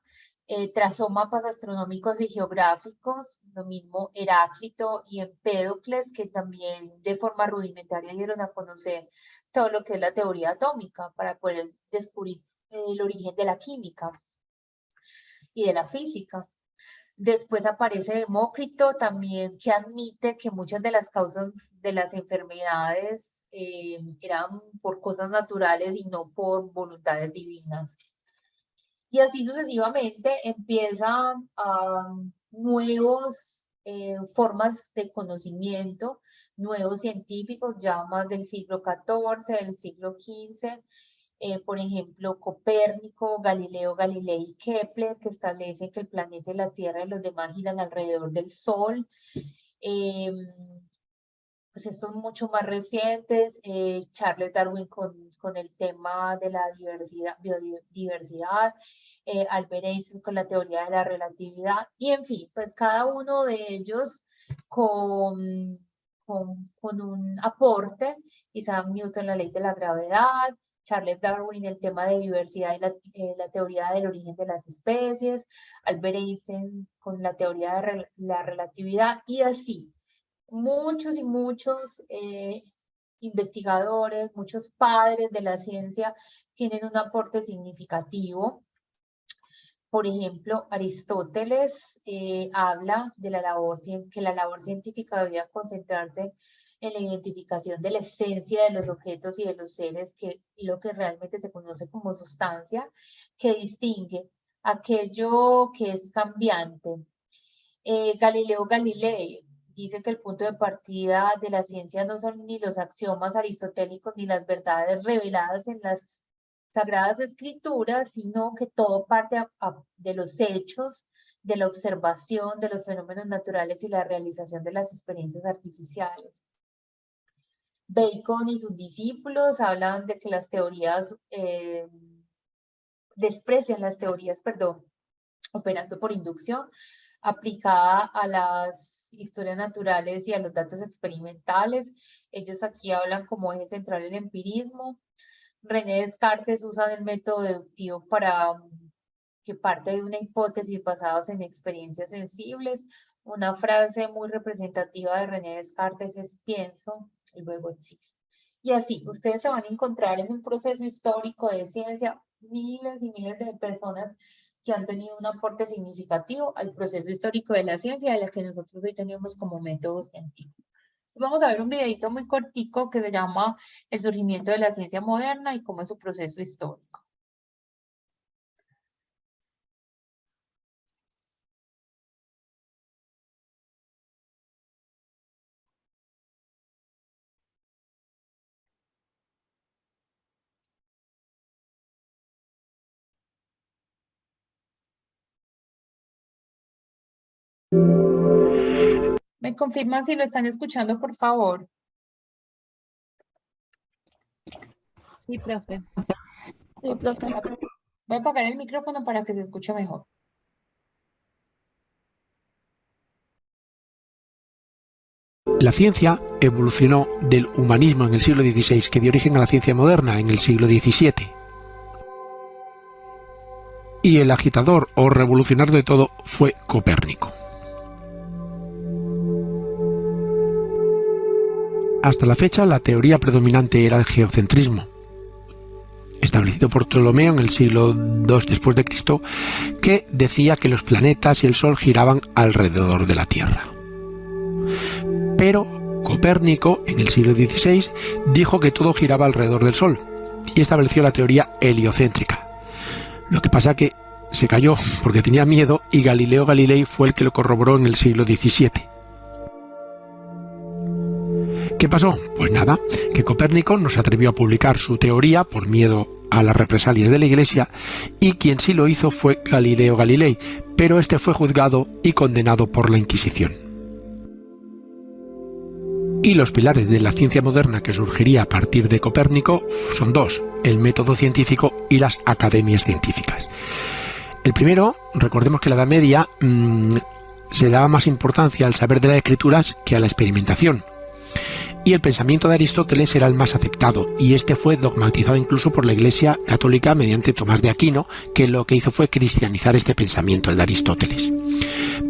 trazó mapas astronómicos y geográficos, lo mismo Heráclito y Empédocles, que también de forma rudimentaria dieron a conocer todo lo que es la teoría atómica para poder descubrir el origen de la química y de la física. Después aparece Demócrito también, que admite que muchas de las causas de las enfermedades eran por cosas naturales y no por voluntades divinas. Y así sucesivamente empiezan nuevos formas de conocimiento, nuevos científicos ya más del siglo XIV, del siglo XV, por ejemplo, Copérnico, Galileo Galilei y Kepler, que establecen que el planeta y la Tierra y los demás giran alrededor del Sol. Pues estos mucho más recientes, Charles Darwin con el tema de la biodiversidad, Albert Einstein con la teoría de la relatividad, y en fin, pues cada uno de ellos con un aporte, Isaac Newton la ley de la gravedad, Charles Darwin el tema de diversidad y la teoría del origen de las especies, Albert Einstein con la teoría de la relatividad, y así muchos y muchos investigadores, muchos padres de la ciencia tienen un aporte significativo. Por ejemplo, Aristóteles habla de que la labor científica debía concentrarse en la identificación de la esencia de los objetos y de los seres, y lo que realmente se conoce como sustancia, que distingue aquello que es cambiante. Galileo Galilei dice que el punto de partida de la ciencia no son ni los axiomas aristotélicos ni las verdades reveladas en las Sagradas Escrituras, sino que todo parte de los hechos, de la observación de los fenómenos naturales y la realización de las experiencias artificiales. Bacon y sus discípulos hablan de que las teorías, desprecian las teorías, operando por inducción, aplicada a las historias naturales y a los datos experimentales. Ellos aquí hablan como eje central el empirismo. René Descartes usa el método deductivo para que parte de una hipótesis basadas en experiencias sensibles. Una frase muy representativa de René Descartes es: pienso y luego existo. Y así, ustedes se van a encontrar en un proceso histórico de ciencia miles y miles de personas que han tenido un aporte significativo al proceso histórico de la ciencia, de la que nosotros hoy tenemos como método científico. Vamos a ver un videito muy cortico que se llama El surgimiento de la ciencia moderna y cómo es su proceso histórico. ¿Me confirman si lo están escuchando, por favor? Sí, profe.
Sí, profe.
Voy a apagar el micrófono para que se escuche mejor.
La ciencia evolucionó del humanismo en el siglo XVI, que dio origen a la ciencia moderna en el siglo XVII. Y el agitador o revolucionario de todo fue Copérnico. Hasta la fecha, la teoría predominante era el geocentrismo, establecido por Ptolomeo en el siglo II después de Cristo, que decía que los planetas y el Sol giraban alrededor de la Tierra. Pero Copérnico, en el siglo XVI, dijo que todo giraba alrededor del Sol y estableció la teoría heliocéntrica. Lo que pasa que se cayó porque tenía miedo y Galileo Galilei fue el que lo corroboró en el siglo XVII. ¿Qué pasó? Pues nada, que Copérnico no se atrevió a publicar su teoría por miedo a las represalias de la Iglesia y quien sí lo hizo fue Galileo Galilei, pero este fue juzgado y condenado por la Inquisición. Y los pilares de la ciencia moderna que surgiría a partir de Copérnico son dos: el método científico y las academias científicas. El primero, recordemos que en la Edad Media se daba más importancia al saber de las escrituras que a la experimentación. Y el pensamiento de Aristóteles era el más aceptado, y este fue dogmatizado incluso por la Iglesia católica mediante Tomás de Aquino, que lo que hizo fue cristianizar este pensamiento, el de Aristóteles.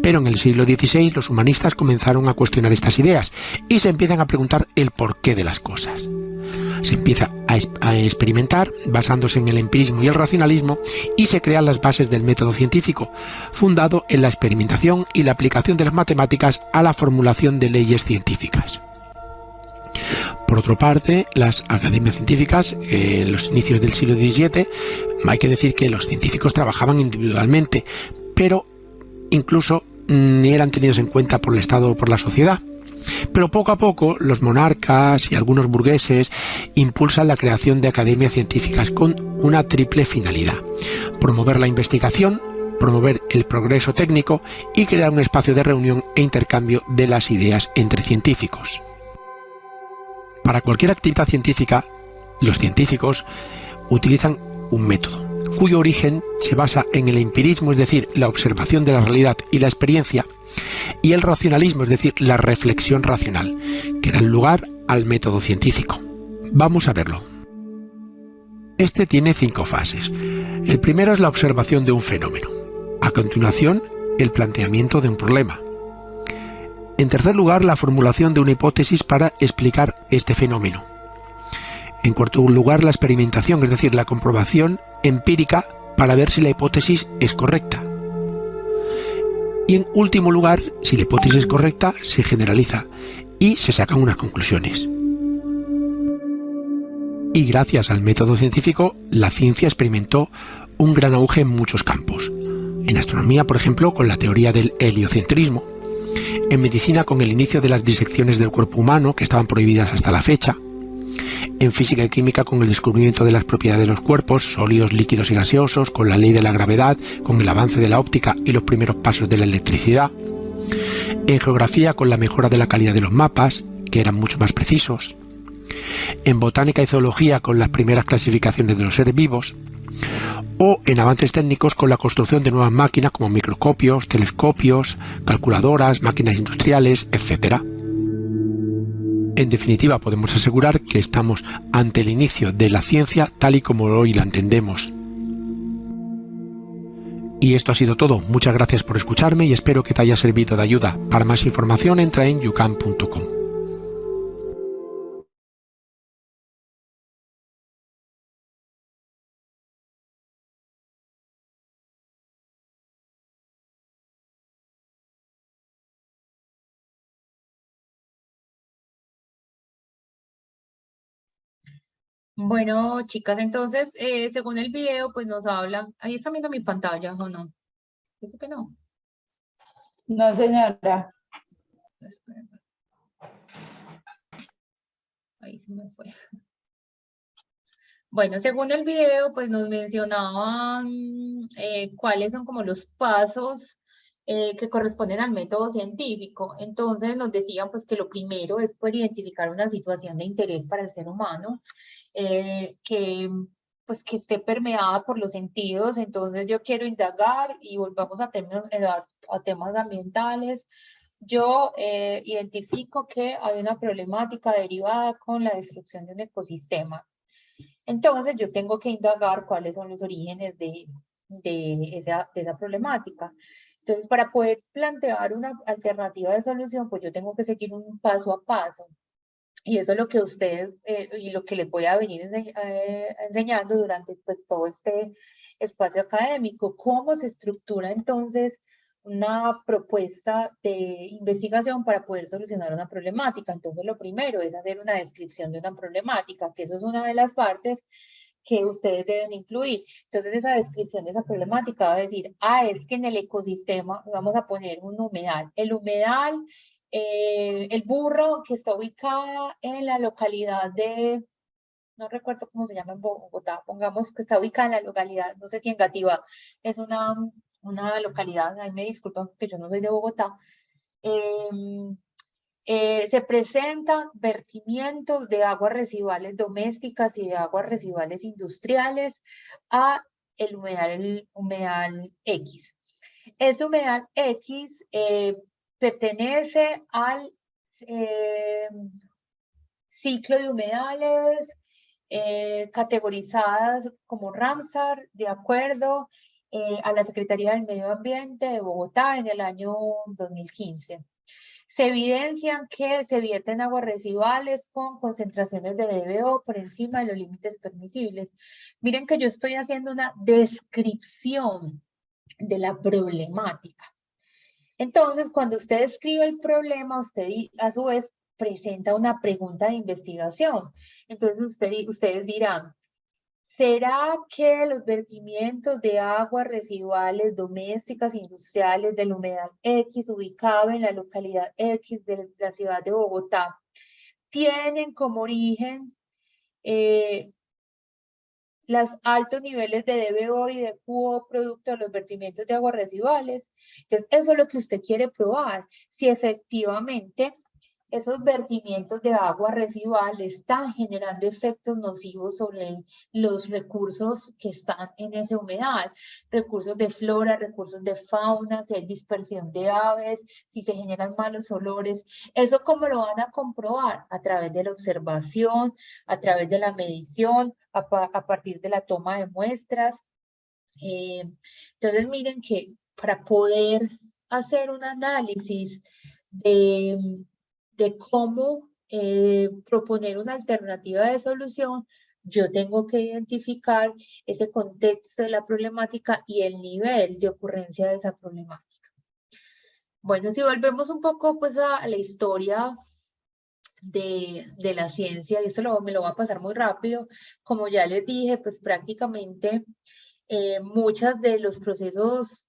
Pero en el siglo XVI los humanistas comenzaron a cuestionar estas ideas y se empiezan a preguntar el porqué de las cosas. Se empieza a experimentar basándose en el empirismo y el racionalismo y se crean las bases del método científico, fundado en la experimentación y la aplicación de las matemáticas a la formulación de leyes científicas. Por otra parte, las academias científicas, en los inicios del siglo XVII, hay que decir que los científicos trabajaban individualmente, pero incluso ni eran tenidos en cuenta por el Estado o por la sociedad. Pero poco a poco los monarcas y algunos burgueses impulsan la creación de academias científicas con una triple finalidad: promover la investigación, promover el progreso técnico y crear un espacio de reunión e intercambio de las ideas entre científicos. Para cualquier actividad científica, los científicos utilizan un método, cuyo origen se basa en el empirismo, es decir, la observación de la realidad y la experiencia, y el racionalismo, es decir, la reflexión racional, que dan lugar al método científico. Vamos a verlo. Este tiene 5 fases. El primero es la observación de un fenómeno. A continuación, el planteamiento de un problema. En tercer lugar, la formulación de una hipótesis para explicar este fenómeno. En cuarto lugar, la experimentación, es decir, la comprobación empírica para ver si la hipótesis es correcta. Y en último lugar, si la hipótesis es correcta, se generaliza y se sacan unas conclusiones. Y gracias al método científico, la ciencia experimentó un gran auge en muchos campos. En astronomía, por ejemplo, con la teoría del heliocentrismo. En medicina, con el inicio de las disecciones del cuerpo humano, que estaban prohibidas hasta la fecha. En física y química, con el descubrimiento de las propiedades de los cuerpos, sólidos, líquidos y gaseosos, con la ley de la gravedad, con el avance de la óptica y los primeros pasos de la electricidad. En geografía, con la mejora de la calidad de los mapas, que eran mucho más precisos. En botánica y zoología, con las primeras clasificaciones de los seres vivos. O en avances técnicos con la construcción de nuevas máquinas como microscopios, telescopios, calculadoras, máquinas industriales, etc. En definitiva, podemos asegurar que estamos ante el inicio de la ciencia tal y como hoy la entendemos. Y esto ha sido todo. Muchas gracias por escucharme y espero que te haya servido de ayuda. Para más información entra en yucam.com.
Bueno, chicas, entonces, según el video, pues nos hablan. Ahí está viendo mi pantalla, ¿o no? Creo que no.
No, señora.
Espera. Ahí se me fue. Bueno, según el video, pues nos mencionaban cuáles son como los pasos que corresponden al método científico. Entonces nos decían pues que lo primero es poder identificar una situación de interés para el ser humano, pues que esté permeada por los sentidos. Entonces yo quiero indagar y volvamos a temas ambientales. Yo identifico que hay una problemática derivada con la destrucción de un ecosistema. Entonces yo tengo que indagar cuáles son los orígenes de esa problemática. Entonces, para poder plantear una alternativa de solución, pues yo tengo que seguir un paso a paso. Y eso es lo que ustedes, y lo que les voy a venir enseñando durante pues, todo este espacio académico. ¿Cómo se estructura entonces una propuesta de investigación para poder solucionar una problemática? Entonces, lo primero es hacer una descripción de una problemática, que eso es una de las partes que ustedes deben incluir. Entonces esa descripción de esa problemática va a decir, es que en el ecosistema vamos a poner un humedal. El humedal, el burro que está ubicada en la localidad de, no recuerdo cómo se llama en Bogotá, pongamos que está ubicada en la localidad, no sé si en Gativá, es una localidad, ahí me disculpan porque yo no soy de Bogotá. Se presentan vertimientos de aguas residuales domésticas y de aguas residuales industriales a el humedal X. Ese humedal X pertenece al ciclo de humedales categorizadas como Ramsar, de acuerdo a la Secretaría del Medio Ambiente de Bogotá en el año 2015. Se evidencian que se vierten aguas residuales con concentraciones de DBO por encima de los límites permisibles. Miren que yo estoy haciendo una descripción de la problemática. Entonces, cuando usted escribe el problema, usted a su vez presenta una pregunta de investigación. Entonces, ustedes dirán, ¿será que los vertimientos de aguas residuales domésticas industriales del humedal X ubicado en la localidad X de la ciudad de Bogotá tienen como origen los altos niveles de DBO y de QO producto de los vertimientos de aguas residuales? Entonces, eso es lo que usted quiere probar, si efectivamente esos vertimientos de agua residual están generando efectos nocivos sobre los recursos que están en ese humedal, recursos de flora, recursos de fauna, si hay dispersión de aves, si se generan malos olores. ¿Eso cómo lo van a comprobar? A través de la observación, a través de la medición, a partir de la toma de muestras. Entonces miren que para poder hacer un análisis de cómo proponer una alternativa de solución, yo tengo que identificar ese contexto de la problemática y el nivel de ocurrencia de esa problemática. Bueno, si volvemos un poco pues a la historia de la ciencia, y esto me lo voy a pasar muy rápido, como ya les dije, pues prácticamente muchos de los procesos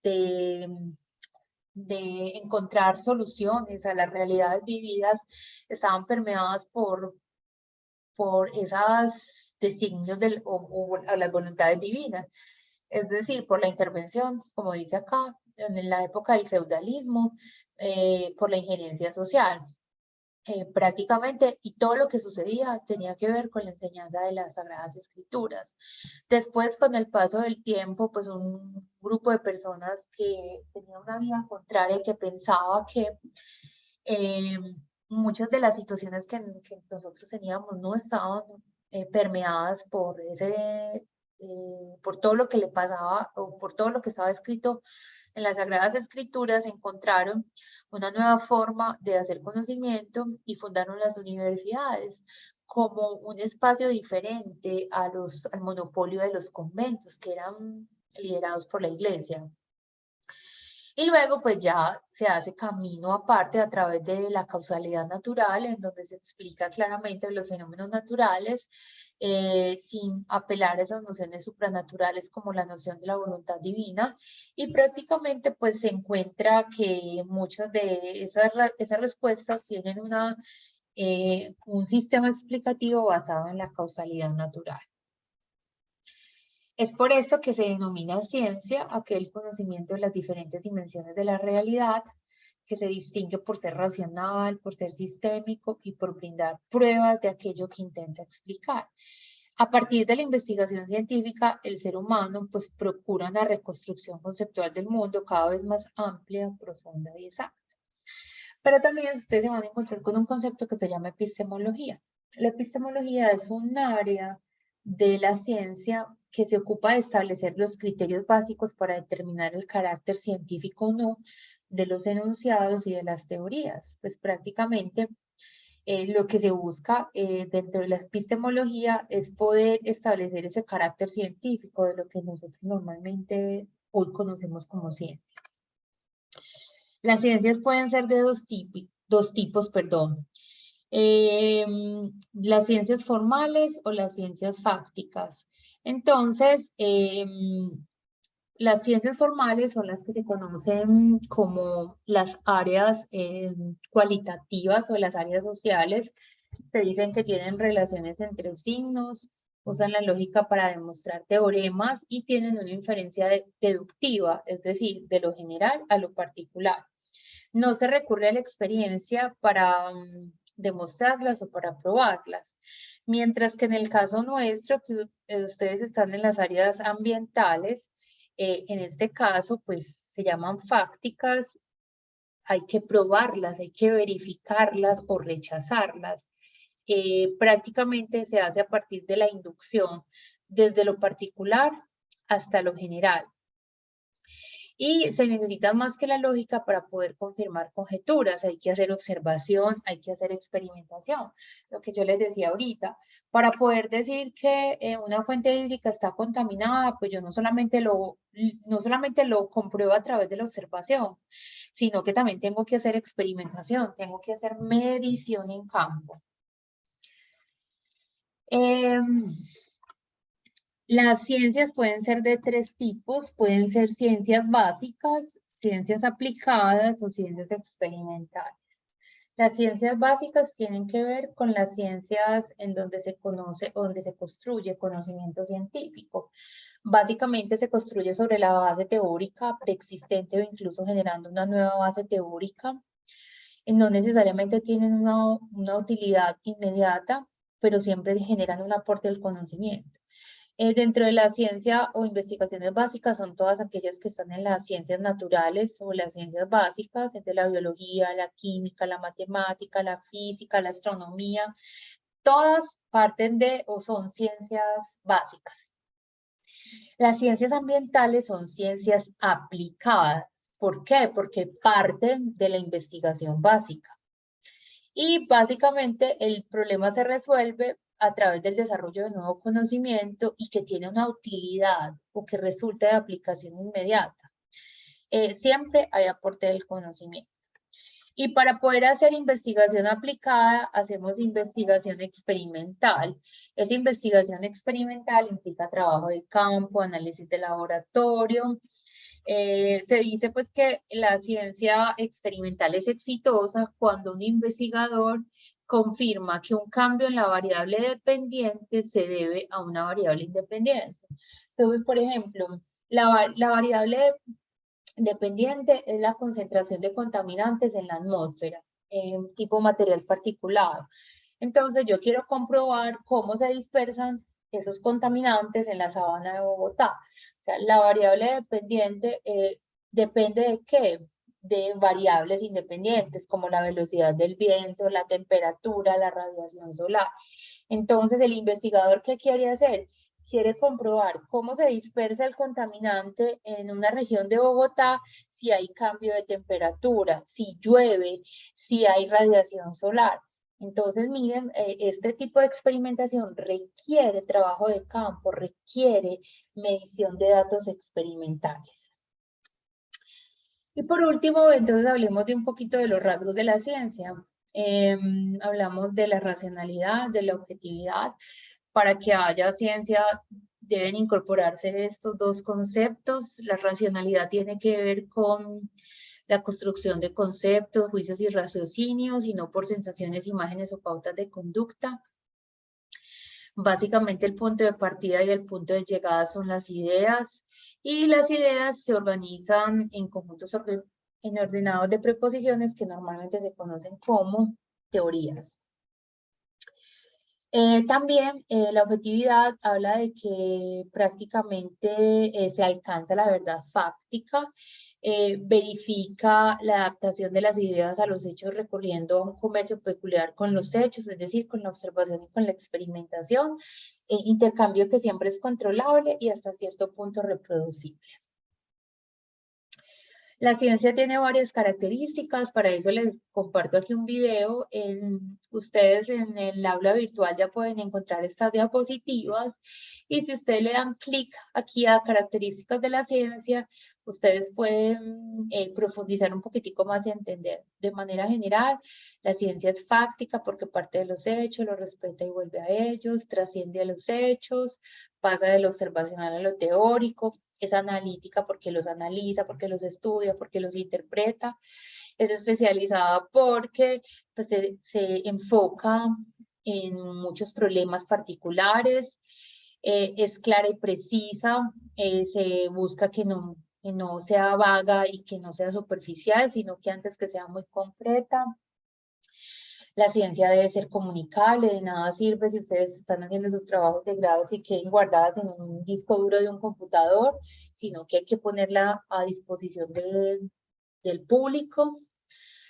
de encontrar soluciones a las realidades vividas estaban permeadas por esos designios o las voluntades divinas, es decir, por la intervención, como dice acá, en la época del feudalismo, por la injerencia social. Prácticamente, y todo lo que sucedía tenía que ver con la enseñanza de las Sagradas Escrituras. Después, con el paso del tiempo, pues un grupo de personas que tenía una vida contraria y que pensaba que muchas de las situaciones que nosotros teníamos no estaban permeadas por por todo lo que le pasaba o por todo lo que estaba escrito en las Sagradas Escrituras, encontraron una nueva forma de hacer conocimiento y fundaron las universidades como un espacio diferente al monopolio de los conventos que eran liderados por la iglesia. Y luego pues ya se hace camino aparte a través de la causalidad natural, en donde se explica claramente los fenómenos naturales, sin apelar a esas nociones supranaturales como la noción de la voluntad divina, y prácticamente pues se encuentra que muchas de esas respuestas tienen un sistema explicativo basado en la causalidad natural. Es por esto que se denomina ciencia aquel conocimiento de las diferentes dimensiones de la realidad, que se distingue por ser racional, por ser sistémico y por brindar pruebas de aquello que intenta explicar. A partir de la investigación científica, el ser humano pues procura una reconstrucción conceptual del mundo cada vez más amplia, profunda y exacta. Pero también ustedes se van a encontrar con un concepto que se llama epistemología. La epistemología es un área de la ciencia que se ocupa de establecer los criterios básicos para determinar el carácter científico o no de los enunciados y de las teorías. Pues prácticamente lo que se busca dentro de la epistemología es poder establecer ese carácter científico de lo que nosotros normalmente hoy conocemos como ciencia. Las ciencias pueden ser de dos tipos. las ciencias formales o las ciencias fácticas. Entonces, las ciencias formales son las que se conocen como las áreas cualitativas o las áreas sociales. Se dicen que tienen relaciones entre signos, usan la lógica para demostrar teoremas y tienen una inferencia deductiva, es decir, de lo general a lo particular. No se recurre a la experiencia para demostrarlas o para probarlas. Mientras que en el caso nuestro, que ustedes están en las áreas ambientales, en este caso, pues se llaman fácticas, hay que probarlas, hay que verificarlas o rechazarlas. Prácticamente se hace a partir de la inducción, desde lo particular hasta lo general. Y se necesita más que la lógica para poder confirmar conjeturas. Hay que hacer observación, hay que hacer experimentación. Lo que yo les decía ahorita, para poder decir que una fuente hídrica está contaminada, pues yo no solamente lo compruebo a través de la observación, sino que también tengo que hacer experimentación, tengo que hacer medición en campo. Las ciencias pueden ser de tres tipos, pueden ser ciencias básicas, ciencias aplicadas o ciencias experimentales. Las ciencias básicas tienen que ver con las ciencias en donde se conoce, donde se construye conocimiento científico. Básicamente se construye sobre la base teórica preexistente o incluso generando una nueva base teórica. No necesariamente tienen una utilidad inmediata, pero siempre generan un aporte al conocimiento. Dentro de la ciencia o investigaciones básicas son todas aquellas que están en las ciencias naturales o las ciencias básicas, entre la biología, la química, la matemática, la física, la astronomía, todas parten de o son ciencias básicas. Las ciencias ambientales son ciencias aplicadas. ¿Por qué? Porque parten de la investigación básica. Y básicamente el problema se resuelve a través del desarrollo de nuevo conocimiento y que tiene una utilidad o que resulta de aplicación inmediata. Siempre hay aporte del conocimiento. Y para poder hacer investigación aplicada, hacemos investigación experimental. Esa investigación experimental implica trabajo de campo, análisis de laboratorio. Se dice pues que la ciencia experimental es exitosa cuando un investigador confirma que un cambio en la variable dependiente se debe a una variable independiente. Entonces, por ejemplo, la variable dependiente es la concentración de contaminantes en la atmósfera, tipo material particulado. Entonces, yo quiero comprobar cómo se dispersan esos contaminantes en la sabana de Bogotá. O sea, la variable dependiente depende de qué? De variables independientes, como la velocidad del viento, la temperatura, la radiación solar. Entonces, el investigador, ¿qué quiere hacer? Quiere comprobar cómo se dispersa el contaminante en una región de Bogotá, si hay cambio de temperatura, si llueve, si hay radiación solar. Entonces, miren, este tipo de experimentación requiere trabajo de campo, requiere medición de datos experimentales. Y por último, entonces hablemos de un poquito de los rasgos de la ciencia. Hablamos de la racionalidad, de la objetividad. Para que haya ciencia deben incorporarse estos dos conceptos. La racionalidad tiene que ver con la construcción de conceptos, juicios y raciocinios, y no por sensaciones, imágenes o pautas de conducta. Básicamente el punto de partida y el punto de llegada son las ideas, y las ideas se organizan en conjuntos ordenados de preposiciones que normalmente se conocen como teorías. También la objetividad habla de que prácticamente se alcanza la verdad fáctica, verifica la adaptación de las ideas a los hechos recurriendo a un comercio peculiar con los hechos, es decir, con la observación y con la experimentación, intercambio que siempre es controlable y hasta cierto punto reproducible. La ciencia tiene varias características, para eso les comparto aquí un video. Ustedes en el aula virtual ya pueden encontrar estas diapositivas y si ustedes le dan clic aquí a características de la ciencia, ustedes pueden profundizar un poquitico más y entender. De manera general, la ciencia es fáctica porque parte de los hechos, los respeta y vuelve a ellos, trasciende a los hechos, pasa de lo observacional a lo teórico, es analítica porque los analiza, porque los estudia, porque los interpreta, es especializada porque pues, se enfoca en muchos problemas particulares, es clara y precisa, se busca que no sea vaga y que no sea superficial, sino que antes que sea muy concreta. La ciencia debe ser comunicable, de nada sirve si ustedes están haciendo sus trabajos de grado que queden guardadas en un disco duro de un computador, sino que hay que ponerla a disposición del público.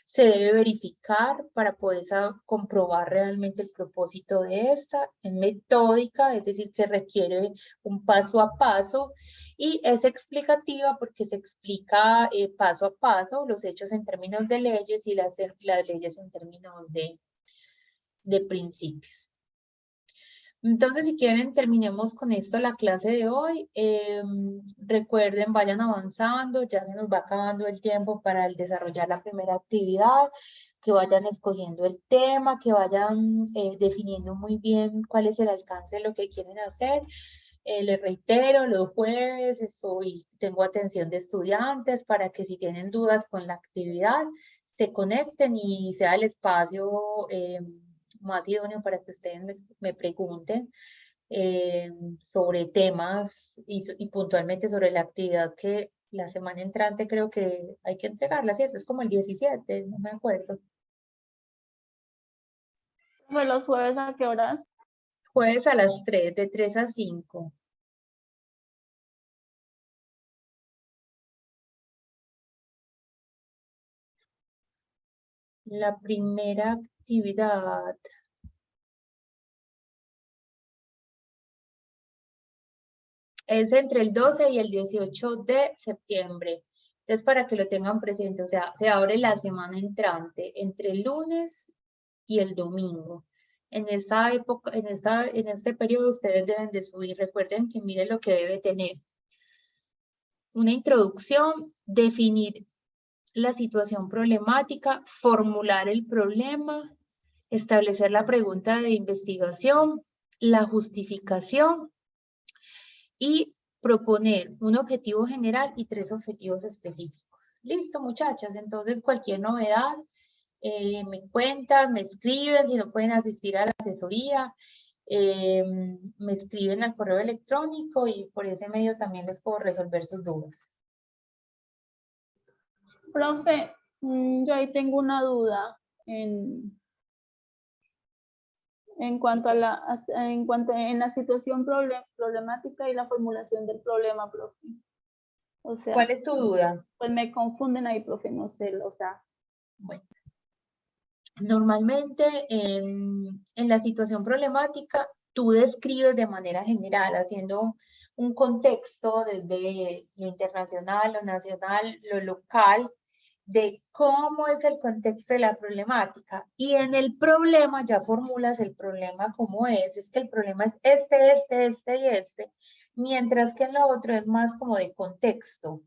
Se debe verificar para poder comprobar realmente el propósito de esta. Es metódica, es decir, que requiere un paso a paso y es explicativa porque se explica paso a paso los hechos en términos de leyes y las leyes en términos de principios. Entonces, si quieren, terminemos con esto la clase de hoy. Recuerden, vayan avanzando, ya se nos va acabando el tiempo para el desarrollar la primera actividad, que vayan escogiendo el tema, que vayan definiendo muy bien cuál es el alcance de lo que quieren hacer. Les reitero, los jueves tengo atención de estudiantes para que si tienen dudas con la actividad, se conecten y sea el espacio más idóneo para que ustedes me pregunten sobre temas y puntualmente sobre la actividad que la semana entrante creo que hay que entregarla, ¿cierto? Es como el 17, no me acuerdo.
¿Fue los jueves a qué horas?
Jueves a las 3, de 3 a 5. La primera actividad es entre el 12 y el 18 de septiembre. Entonces, para que lo tengan presente, o sea, se abre la semana entrante entre el lunes y el domingo. En esta época, en este periodo, ustedes deben de subir. Recuerden que miren lo que debe tener. Una introducción, definir la situación problemática, formular el problema, establecer la pregunta de investigación, la justificación y proponer un objetivo general y 3 objetivos específicos. Listo, muchachas. Entonces, cualquier novedad, me cuentan, me escriben, si no pueden asistir a la asesoría, me escriben al correo electrónico y por ese medio también les puedo resolver sus dudas.
Profe, yo ahí tengo una duda en cuanto a la situación problemática y la formulación del problema, profe. O sea,
¿Cuál es tu duda?
pues me confunden ahí, profe, no sé, o sea.
Bueno, normalmente en la situación problemática tú describes de manera general, haciendo un contexto desde lo internacional, lo nacional, lo local, de cómo es el contexto de la problemática. Y en el problema ya formulas el problema como es que el problema es este y este, mientras que en lo otro es más como de contexto.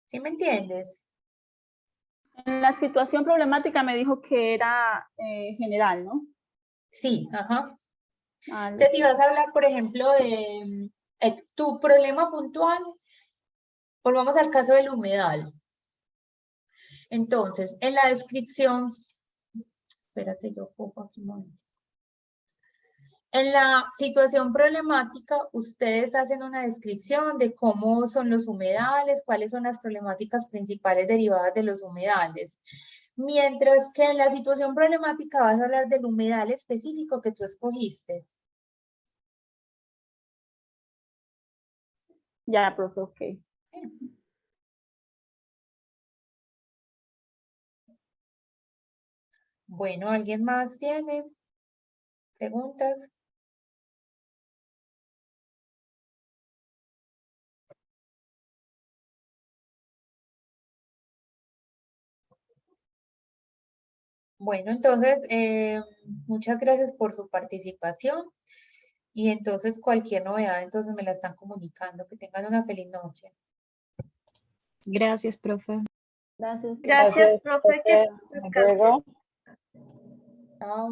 ¿Sí me entiendes?
En la situación problemática me dijo que era general, ¿no?
Sí, ajá.
Ah,
Entonces, si vas a hablar, por ejemplo, de tu problema puntual, volvamos al caso del humedal. Entonces, en la descripción, espérate, yo pongo aquí un momento. En la situación problemática, ustedes hacen una descripción de cómo son los humedales, cuáles son las problemáticas principales derivadas de los humedales. Mientras que en la situación problemática vas a hablar del humedal específico que tú escogiste.
ya, profe, ok.
Bueno, ¿alguien más tiene ¿Preguntas? Bueno, entonces, muchas gracias por su participación y entonces cualquier novedad, entonces me la están comunicando. Que tengan una feliz noche.
Gracias, profe.
Gracias.
Gracias, profe, que
Hasta
descanse.
luego.
Chao.